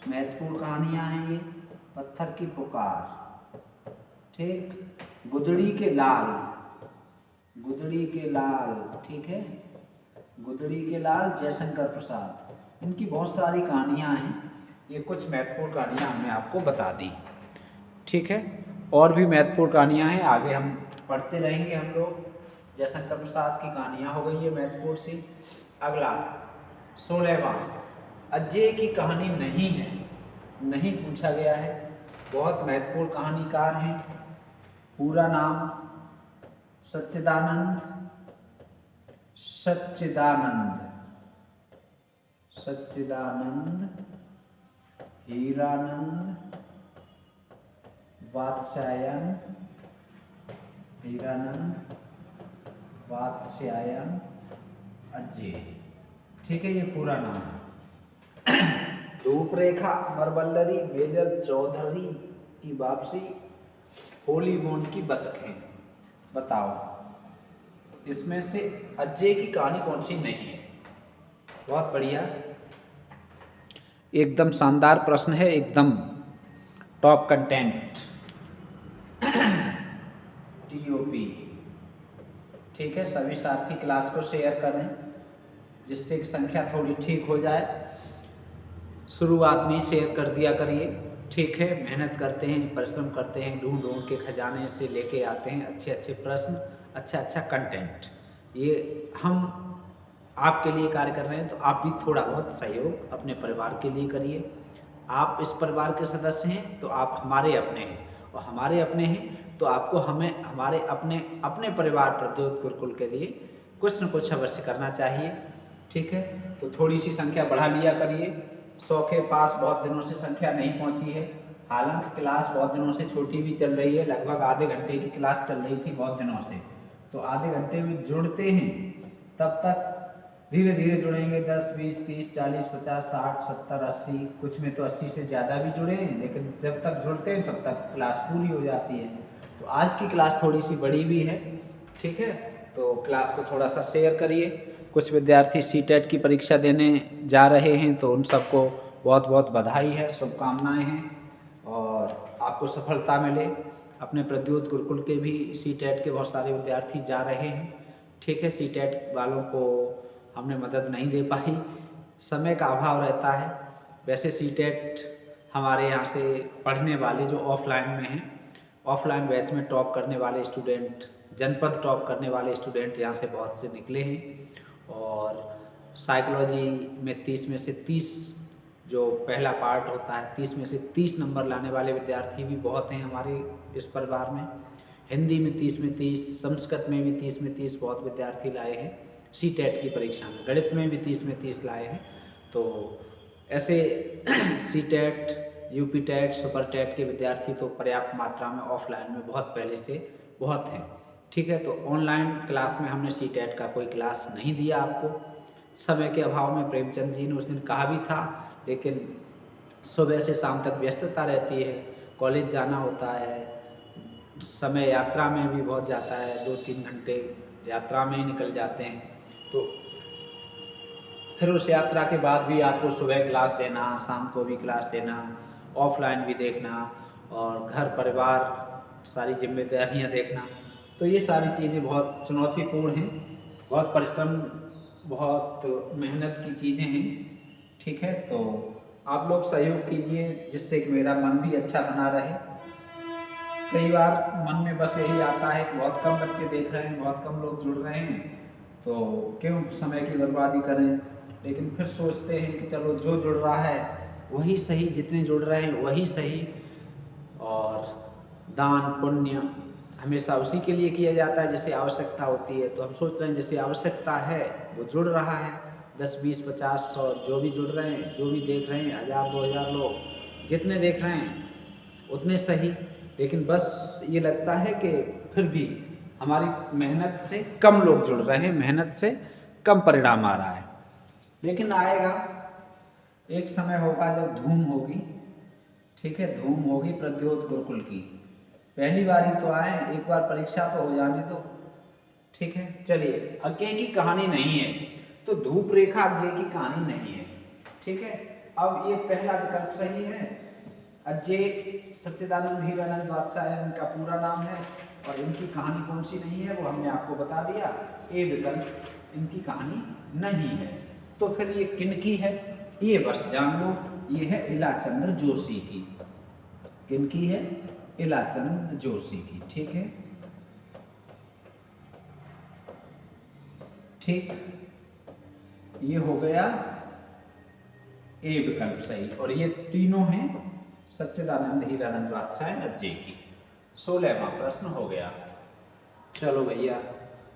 महत्वपूर्ण कहानियां हैं ये। पत्थर की पुकार, ठीक। गुदड़ी के लाल, गुदड़ी के लाल, ठीक है, गुदड़ी के लाल जयशंकर प्रसाद, इनकी बहुत सारी कहानियां हैं। ये कुछ महत्वपूर्ण कहानियां हमने आपको बता दी। ठीक है, और भी महत्वपूर्ण कहानियां हैं, आगे हम पढ़ते रहेंगे हम लोग। जयशंकर प्रसाद की कहानियां हो गई है महत्वपूर्ण सी। अगला 16वां, अजय की कहानी नहीं है, नहीं पूछा गया है। बहुत महत्वपूर्ण कहानीकार हैं। पूरा नाम सच्चिदानंद, सच्चिदानंद, सच्चिदानंद हीरानंद वात्स्यायन, हीरानंद वात्स्यायन अजय। ठीक है, ये पूरा नाम है। धूपरेखा, अमरवल्लरी, मेजर चौधरी की वापसी, होली बॉन्ड की बतखें। बताओ इसमें से अजय की कहानी कौन सी नहीं है? बहुत बढ़िया, एकदम शानदार प्रश्न है, एकदम टॉप कंटेंट। टीओपी। ठीक है, सभी साथी क्लास को शेयर करें जिससे कि संख्या थोड़ी ठीक हो जाए। शुरुआत में शेयर कर दिया करिए। ठीक है, मेहनत करते हैं, परिश्रम करते हैं, ढूंढ ढूंढ के खजाने से लेके आते हैं अच्छे अच्छे प्रश्न, अच्छा अच्छा कंटेंट। ये हम आपके लिए कार्य कर रहे हैं, तो आप भी थोड़ा बहुत सहयोग अपने परिवार के लिए करिए। आप इस परिवार के सदस्य हैं तो आप हमारे अपने हैं, और हमारे अपने हैं तो आपको हमें हमारे अपने अपने परिवार प्रद्योत गुरुकुल के लिए कुछ न कुछ अवश्य करना चाहिए। ठीक है, तो थोड़ी सी संख्या बढ़ा लिया करिए। 100 के पास बहुत दिनों से संख्या नहीं पहुंची है। हालांकि क्लास बहुत दिनों से छोटी भी चल रही है, लगभग आधे घंटे की क्लास चल रही थी बहुत दिनों से। तो आधे घंटे में जुड़ते हैं, तब तक धीरे धीरे जुड़ेंगे। 10, 20, 30, 40, 50, 60, 70, 80, कुछ में तो 80 से ज़्यादा भी जुड़े हैं, लेकिन जब तक जुड़ते हैं तब तक क्लास पूरी हो जाती है। तो आज की क्लास थोड़ी सी बड़ी भी है। ठीक है, तो क्लास को थोड़ा सा शेयर करिए। कुछ विद्यार्थी सीटेट की परीक्षा देने जा रहे हैं, तो उन सबको बहुत बहुत बधाई है, शुभकामनाएं हैं, और आपको सफलता मिले। अपने प्रद्योत गुरुकुल के भी सीटेट के बहुत सारे विद्यार्थी जा रहे हैं। ठीक है, सीटेट वालों को हमने मदद नहीं दे पाई, समय का अभाव रहता है। वैसे सीटेट हमारे यहाँ से पढ़ने वाले जो ऑफलाइन में हैं, ऑफलाइन बैच में टॉप करने वाले स्टूडेंट, जनपद टॉप करने वाले स्टूडेंट यहाँ से बहुत से निकले हैं। और साइकोलॉजी में 30 में से 30 जो पहला पार्ट होता है, 30 में से 30 नंबर लाने वाले विद्यार्थी भी बहुत हैं हमारे इस परिवार में। हिंदी में 30 में 30, संस्कृत में भी 30 में 30 बहुत विद्यार्थी लाए हैं सीटेट की परीक्षा में। गणित में भी 30 में 30 लाए हैं। तो ऐसे CTET, UP TET, super TET के विद्यार्थी तो पर्याप्त मात्रा में ऑफलाइन में बहुत पहले से बहुत हैं। ठीक है, तो ऑनलाइन क्लास में हमने सीटेट का कोई क्लास नहीं दिया आपको, समय के अभाव में। प्रेमचंद जी ने उस दिन कहा भी था, लेकिन सुबह से शाम तक व्यस्तता रहती है, कॉलेज जाना होता है, समय यात्रा में भी बहुत जाता है, 2-3 घंटे यात्रा में ही निकल जाते हैं। तो फिर उस यात्रा के बाद भी आपको सुबह क्लास देना, शाम को भी क्लास देना, ऑफलाइन भी देखना, और घर परिवार सारी जिम्मेदारियां देखना, तो ये सारी चीज़ें बहुत चुनौतीपूर्ण हैं, बहुत परिश्रम, बहुत मेहनत की चीज़ें हैं। ठीक है, तो आप लोग सहयोग कीजिए जिससे कि मेरा मन भी अच्छा बना रहे। कई बार मन में बस यही आता है कि बहुत कम बच्चे देख रहे हैं, बहुत कम लोग जुड़ रहे हैं, तो क्यों समय की बर्बादी करें। लेकिन फिर सोचते हैं कि चलो जो जुड़ रहा है वही सही, जितने जुड़ रहे हैं वही सही, और दान पुण्य हमेशा उसी के लिए किया जाता है जैसे आवश्यकता होती है। तो हम सोच रहे हैं जैसे आवश्यकता है वो जुड़ रहा है, 10, 20, 50, 100 जो भी जुड़ रहे हैं, जो भी देख रहे हैं, 1000, 2000 लोग, जितने देख रहे हैं उतने सही, लेकिन बस ये लगता है कि फिर भी हमारी मेहनत से कम लोग जुड़ रहे हैं, मेहनत से कम परिणाम आ रहा है। लेकिन आएगा, एक समय होगा जब धूम होगी, ठीक है, धूम होगी प्रद्योत गुरुकुल की। पहली बारी तो आए, एक बार परीक्षा तो हो जाने दो, ठीक है। चलिए, अज्ञेय की कहानी नहीं है, तो धूप रेखा अज्ञेय की कहानी नहीं है, ठीक है। अब ये पहला विकल्प सही है। अज्ञेय सच्चिदानंद हीरानंद बादशाह इनका पूरा नाम है, और इनकी कहानी कौन सी नहीं है वो हमने आपको बता दिया। ए विकल्प इनकी कहानी नहीं है। तो फिर ये किनकी है ये बस जान लो, ये है इलाचंद्र जोशी की। किनकी है? इलाचंद्र जोशी की, ठीक है। ठीक, ये हो गया ए विकल्प सही, और ये तीनों हैं सच्चिदानंद हीरानंद बादशाह अज्ञेय की। 16वां प्रश्न हो गया। चलो भैया,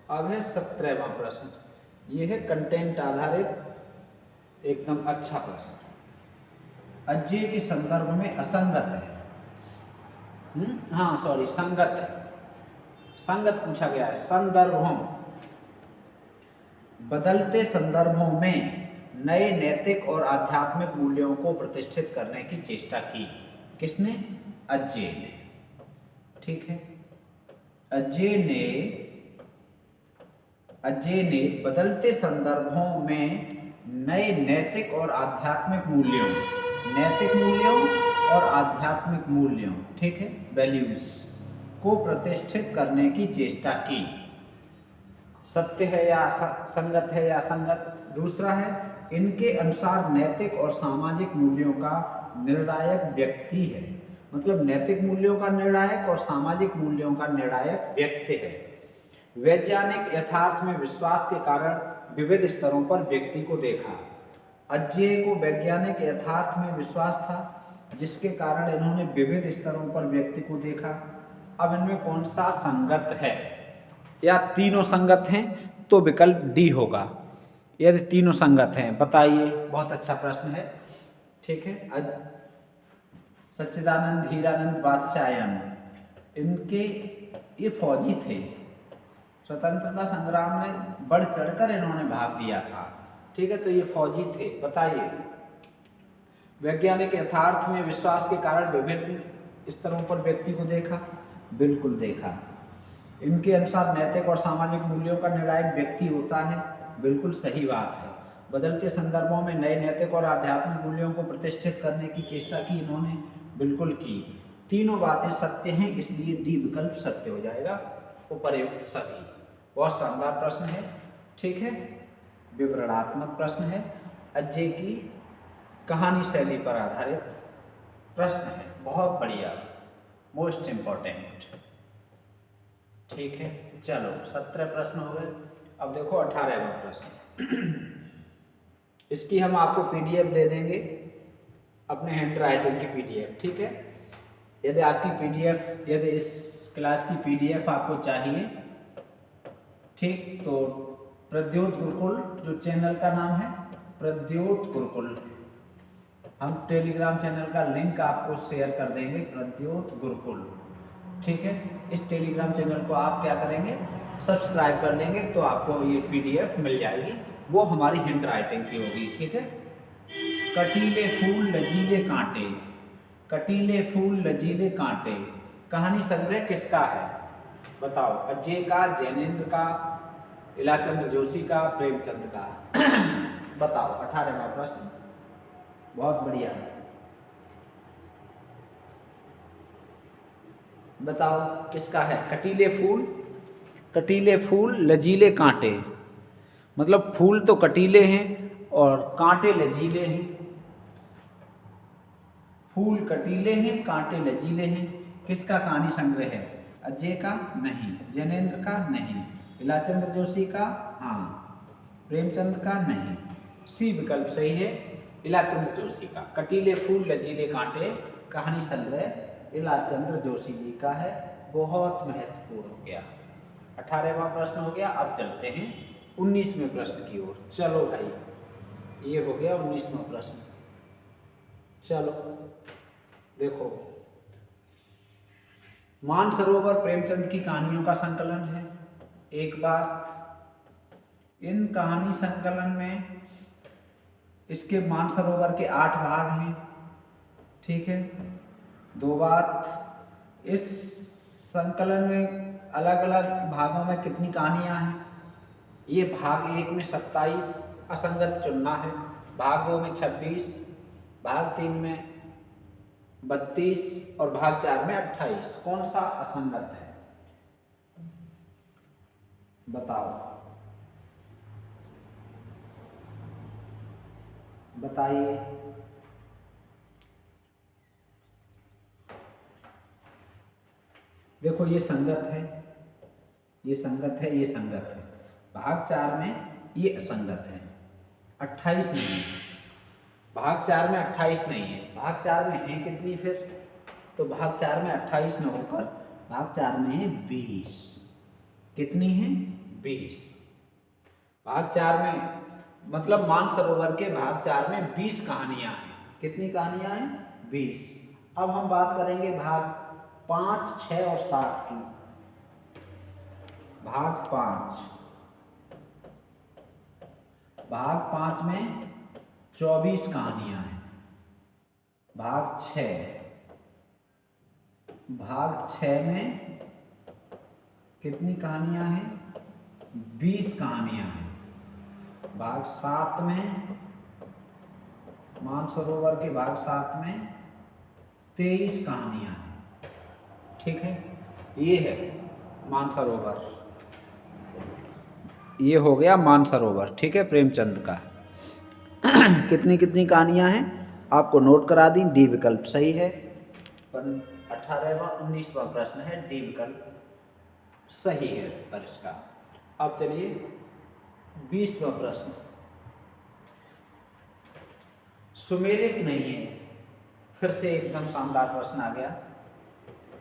अब है 17वां प्रश्न। ये है कंटेंट आधारित एकदम अच्छा प्रश्न। अज्ञेय के संदर्भ में असंगत है, हाँ सॉरी संगत है, संगत पूछा गया है। संदर्भों, बदलते संदर्भों में नए नैतिक और आध्यात्मिक मूल्यों को प्रतिष्ठित करने की चेष्टा की। किसने? अज्ञेय ने, ठीक है। अज्ञेय ने बदलते संदर्भों में नए नैतिक और आध्यात्मिक मूल्यों, नैतिक मूल्यों और आध्यात्मिक मूल्यों, ठीक है, वैल्यूज को प्रतिष्ठित करने की चेष्टा की। सत्य है या संगत है या असंगत? दूसरा है, इनके अनुसार नैतिक और सामाजिक मूल्यों का निर्णायक व्यक्ति है। मतलब नैतिक मूल्यों का निर्णायक और सामाजिक मूल्यों का निर्णायक व्यक्ति है। वैज्ञानिक यथार्थ में विश्वास के कारण विविध स्तरों पर व्यक्ति को देखा। अज्ञेय को वैज्ञानिक यथार्थ में विश्वास था, जिसके कारण इन्होंने विविध स्तरों पर व्यक्ति को देखा। अब इनमें कौन सा संगत है? या तीनों संगत हैं तो विकल्प डी होगा। यदि तीनों संगत हैं बताइए। बहुत अच्छा प्रश्न है, ठीक है। सच्चिदानंद हीरानंद बादशाह इनके ये फौजी थे, स्वतंत्रता संग्राम में बढ़ चढ़कर इन्होंने भाग लिया था, ठीक है। तो ये फौजी थे। बताइए, वैज्ञानिक यथार्थ में विश्वास के कारण विभिन्न स्तरों पर व्यक्ति को देखा, बिल्कुल देखा। इनके अनुसार नैतिक और सामाजिक मूल्यों का निर्णायक व्यक्ति होता है, बिल्कुल सही बात है। बदलते संदर्भों में नए नैतिक और आध्यात्मिक मूल्यों को प्रतिष्ठित करने की चेष्टा की इन्होंने, बिल्कुल की। तीनों बातें सत्य हैं, इसलिए डी विकल्प सत्य हो जाएगा, उपर्युक्त सभी। बहुत शानदार प्रश्न है, ठीक है, विवरणात्मक प्रश्न है, अज्ञेय की कहानी शैली पर आधारित प्रश्न है, बहुत बढ़िया, मोस्ट इम्पोर्टेंट, ठीक है। चलो 17 प्रश्न हो गए। अब देखो 18वां प्रश्न। इसकी हम आपको पीडीएफ दे देंगे, अपने हैंड राइटिंग की पीडीएफ, ठीक है। यदि आपकी पीडीएफ, यदि इस क्लास की पीडीएफ आपको चाहिए, ठीक, तो प्रद्योत गुरुकुल जो चैनल का नाम है, प्रद्योत गुरुकुल, हम टेलीग्राम चैनल का लिंक आपको शेयर कर देंगे, प्रद्योत गुरुकुल, ठीक है। इस टेलीग्राम चैनल को आप क्या करेंगे, सब्सक्राइब कर लेंगे, तो आपको ये पीडीएफ मिल जाएगी, वो हमारी हैंड राइटिंग की होगी, ठीक है। कटीले फूल लजीले कांटे, कटीले फूल लजीले कांटे, कहानी संग्रह किसका है? बताओ, अज्ञेय का, जैनेन्द्र का, इलाचंद्र जोशी का, प्रेमचंद का? बताओ। 18वां प्रश्न, बहुत बढ़िया, बताओ किसका है? कटीले फूल, कटीले फूल लजीले कांटे, मतलब फूल तो कटीले हैं और कांटे लजीले हैं। फूल कटीले हैं, कांटे लजीले हैं। किसका कहानी संग्रह है? अज्ञेय का? नहीं। जैनेन्द्र का? नहीं। इलाचंद्र जोशी का? हाँ। प्रेमचंद का? नहीं। सी विकल्प सही है, इलाचंद्र जोशी का। कटीले फूल लजीले कांटे कहानी संग्रह इलाचंद्र जोशी जी का है। बहुत महत्वपूर्ण हो गया। 18वां प्रश्न हो गया। अब चलते हैं 19वें प्रश्न की ओर। चलो भाई, ये हो गया 19वां प्रश्न। चलो देखो, मानसरोवर प्रेमचंद की कहानियों का संकलन है। एक बात, इन कहानी संकलन में इसके मानसरोवर के 8 भाग हैं, ठीक है। दो बात, इस संकलन में अलग अलग भागों में कितनी कहानियां हैं। ये भाग 1 में 27 असंगत चुनना है, भाग 2 में 26, भाग 3 में 32 और भाग 4 में 28। कौन सा असंगत है बताओ, बताइए। देखो, ये संगत है, ये संगत है, ये संगत है। भाग 4 में ये असंगत है, 28 नहीं है। भाग 4 में 28 नहीं है। भाग 4 में है कितनी फिर? तो भाग 4 में 28 न होकर भाग 4 में है 20। कितनी है? 20। भाग 4 में मतलब मानसरोवर के भाग 4 में 20 कहानियां हैं। कितनी कहानियां हैं? 20। अब हम बात करेंगे भाग 5, 6 और 7 की। भाग 5, भाग 5 में 24 कहानियां हैं। भाग 6 में कितनी कहानियां हैं? 20 कहानियां हैं। भाग 7 में, मानसरोवर के भाग 7 में 23 कहानियां हैं, ठीक है। ये है मानसरोवर, ये हो गया मानसरोवर, ठीक है, प्रेमचंद का। कितनी कितनी कहानियां हैं आपको नोट करा दी। डी विकल्प सही है। 18वां 19वां प्रश्न है, डी विकल्प सही है उत्तर इसका। अब चलिए 20वां प्रश्न, सुमेलित नहीं है। फिर से एकदम शानदार प्रश्न आ गया,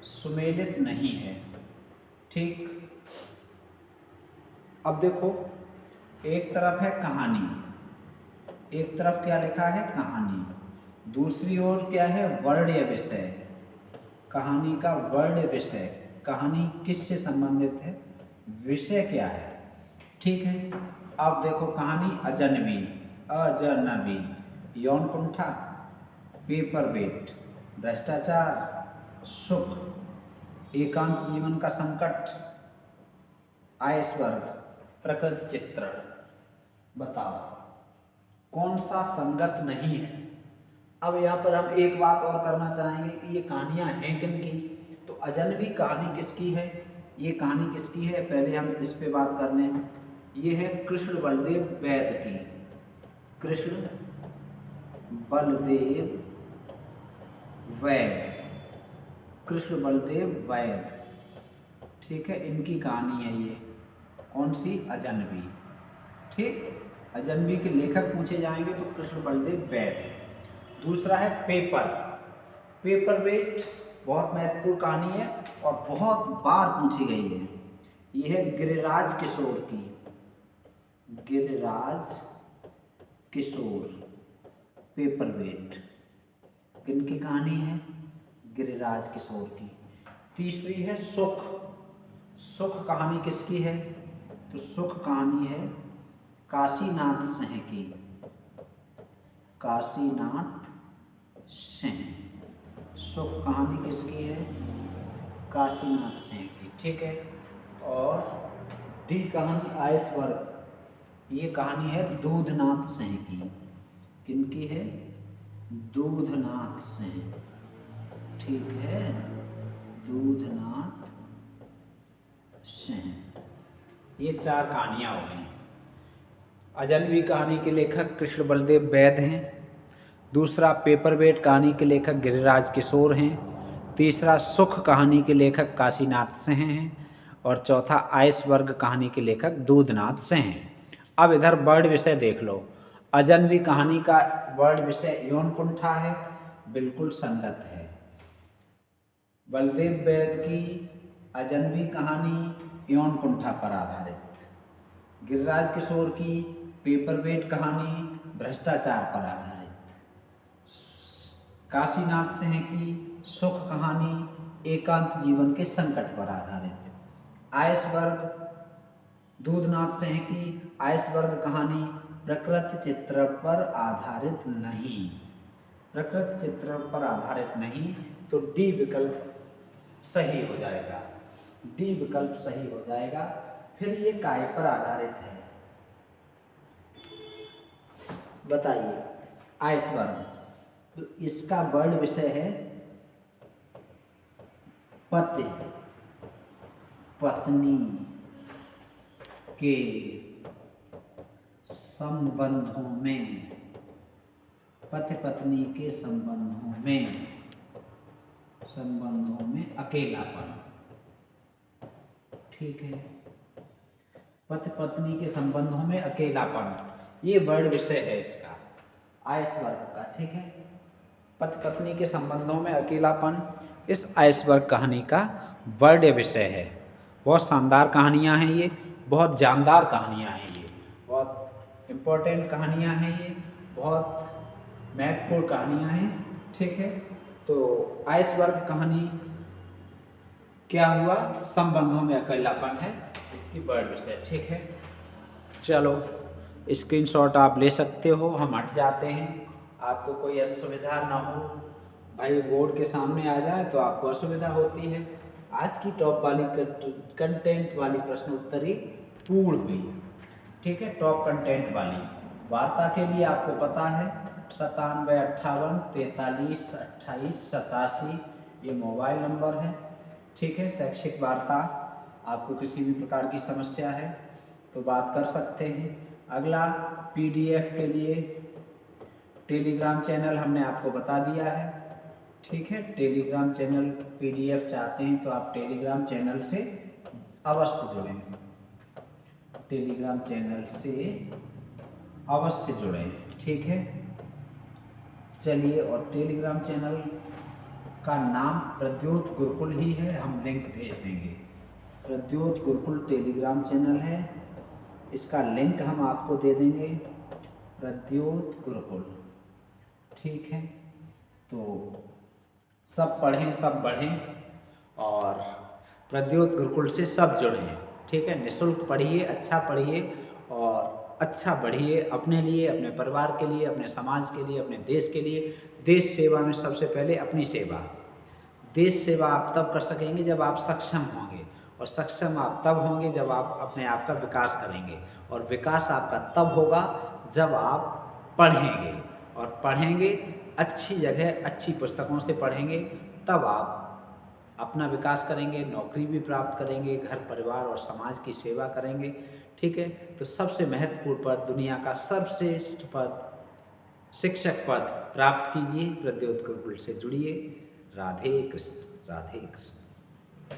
सुमेलित नहीं है, ठीक। अब देखो, एक तरफ है कहानी, एक तरफ क्या लिखा है? कहानी। दूसरी ओर क्या है? वर्ण्य विषय। कहानी का वर्ण्य विषय, कहानी किससे संबंधित है, विषय क्या है, ठीक है। अब देखो, कहानी अजनबी, अजनबी, यौन कुंठा, पेपर वेट, भ्रष्टाचार, सुख, एकांत जीवन का संकट, आइसबर्ग, प्रकृति चित्रण। बताओ कौन सा संगत नहीं है। अब यहाँ पर हम एक बात और करना चाहेंगे कि ये कहानियाँ हैं किन की। तो अजनबी कहानी किसकी है? ये कहानी किसकी है, पहले हम इस पे बात कर लें। ये है कृष्ण बलदेव वैद की, कृष्ण बलदेव वैद, कृष्ण बलदेव वैद, ठीक है। इनकी कहानी है ये। कौन सी? अजनबी, ठीक। अजनबी के लेखक पूछे जाएंगे तो कृष्ण बलदेव वैद है। दूसरा है पेपर, पेपर वेट, बहुत महत्वपूर्ण कहानी है और बहुत बार पूछी गई है। यह है गिरिराज किशोर की, गिरिराज किशोर, पेपर वेट। किनकी कहानी है? गिरिराज किशोर की। तीसरी है सुख, सुख कहानी किसकी है? तो सुख कहानी है काशीनाथ सिंह की, काशीनाथ सिंह। सुख कहानी किसकी है? काशीनाथ सिंह की, ठीक है। और डी कहानी आइसबर्ग, ये कहानी है दूधनाथ सिंह की। किनकी है? दूधनाथ सिंह, ठीक है, दूधनाथ सिंह। ये 4 कहानियाँ हो गई। अजनबी कहानी के लेखक कृष्ण बलदेव वैद हैं। दूसरा पेपर वेट कहानी के लेखक गिरिराज किशोर हैं। तीसरा सुख कहानी के लेखक काशीनाथ सिंह हैं। और चौथा आइसबर्ग कहानी के लेखक दूधनाथ सिंह हैं। अब इधर वर्ण विषय देख लो। अजनबी कहानी का वर्ण विषय यौन कुंठा है, बिल्कुल संगत है। बलदेव वैद की अजनबी कहानी यौन कुंठा पर आधारित। गिरिराज किशोर की पेपर वेट कहानी भ्रष्टाचार पर आधारित। काशीनाथ सिंह की सुख कहानी एकांत जीवन के संकट पर आधारित। आइसबर्ग दूधनाथ सिंह की आइसबर्ग कहानी प्रकृति चित्र पर आधारित नहीं। प्रकृति चित्र पर आधारित नहीं, तो डी विकल्प सही हो जाएगा। डी विकल्प सही हो जाएगा। फिर ये काय पर आधारित है, बताइए। आइसबर्ग, तो इसका वर्ड विषय है पति पत्नी के संबंधों में, पति पत्नी के संबंधों में अकेलापन। ठीक है, पति पत्नी के संबंधों में अकेलापन, ये वर्ड विषय है इसका, आइसबर्ग का। ठीक है, पति पत्नी के संबंधों में अकेलापन इस आइसबर्ग कहानी का वर्ड विषय है। बहुत शानदार कहानियाँ हैं ये, बहुत जानदार कहानियाँ हैं ये, बहुत इम्पोर्टेंट कहानियाँ हैं ये, बहुत महत्वपूर्ण कहानियाँ हैं। ठीक है, तो आइसबर्ग कहानी क्या हुआ, संबंधों में अकेलापन है इसकी वर्ड विषय। ठीक है, चलो स्क्रीनशॉट आप ले सकते हो, हम हट जाते हैं, आपको कोई असुविधा ना हो। भाई बोर्ड के सामने आ जाए तो आपको असुविधा होती है। आज की टॉप वाली कंटेंट वाली प्रश्नोत्तरी पूर्ण हुई। ठीक है, टॉप कंटेंट वाली वार्ता के लिए आपको पता है 97 58 43 28 87 ये मोबाइल नंबर है। ठीक है, शैक्षिक वार्ता, आपको किसी भी प्रकार की समस्या है तो बात कर सकते हैं। अगला पीडीएफ के लिए टेलीग्राम चैनल हमने आपको बता दिया है। ठीक है, टेलीग्राम चैनल पीडीएफ चाहते हैं तो आप टेलीग्राम चैनल से अवश्य जुड़ें, टेलीग्राम चैनल से अवश्य जुड़ें। ठीक है, चलिए, और टेलीग्राम चैनल का नाम प्रद्योत गुरुकुल ही है, हम लिंक भेज देंगे। प्रद्योत गुरुकुल टेलीग्राम चैनल है, इसका लिंक हम आपको दे देंगे, प्रद्योत गुरुकुल। ठीक है, तो सब पढ़ें सब बढ़ें और प्रद्योत गुरुकुल से सब जुड़ें। ठीक है, निःशुल्क पढ़िए, अच्छा पढ़िए और अच्छा बढ़िए, अपने लिए, अपने परिवार के लिए, अपने समाज के लिए, अपने देश के लिए। देश सेवा में सबसे पहले अपनी सेवा। देश सेवा आप तब कर सकेंगे जब आप सक्षम होंगे, और सक्षम आप तब होंगे जब आप अपने आप का विकास करेंगे, और विकास आपका तब होगा जब आप पढ़ेंगे, और पढ़ेंगे अच्छी जगह, अच्छी पुस्तकों से पढ़ेंगे, तब आप अपना विकास करेंगे, नौकरी भी प्राप्त करेंगे, घर परिवार और समाज की सेवा करेंगे। ठीक है, तो सबसे महत्वपूर्ण पद, दुनिया का सर्वश्रेष्ठ पद, शिक्षक पद प्राप्त कीजिए, प्रद्योत गुरुकुल से जुड़िए। राधे कृष्ण, राधे कृष्ण।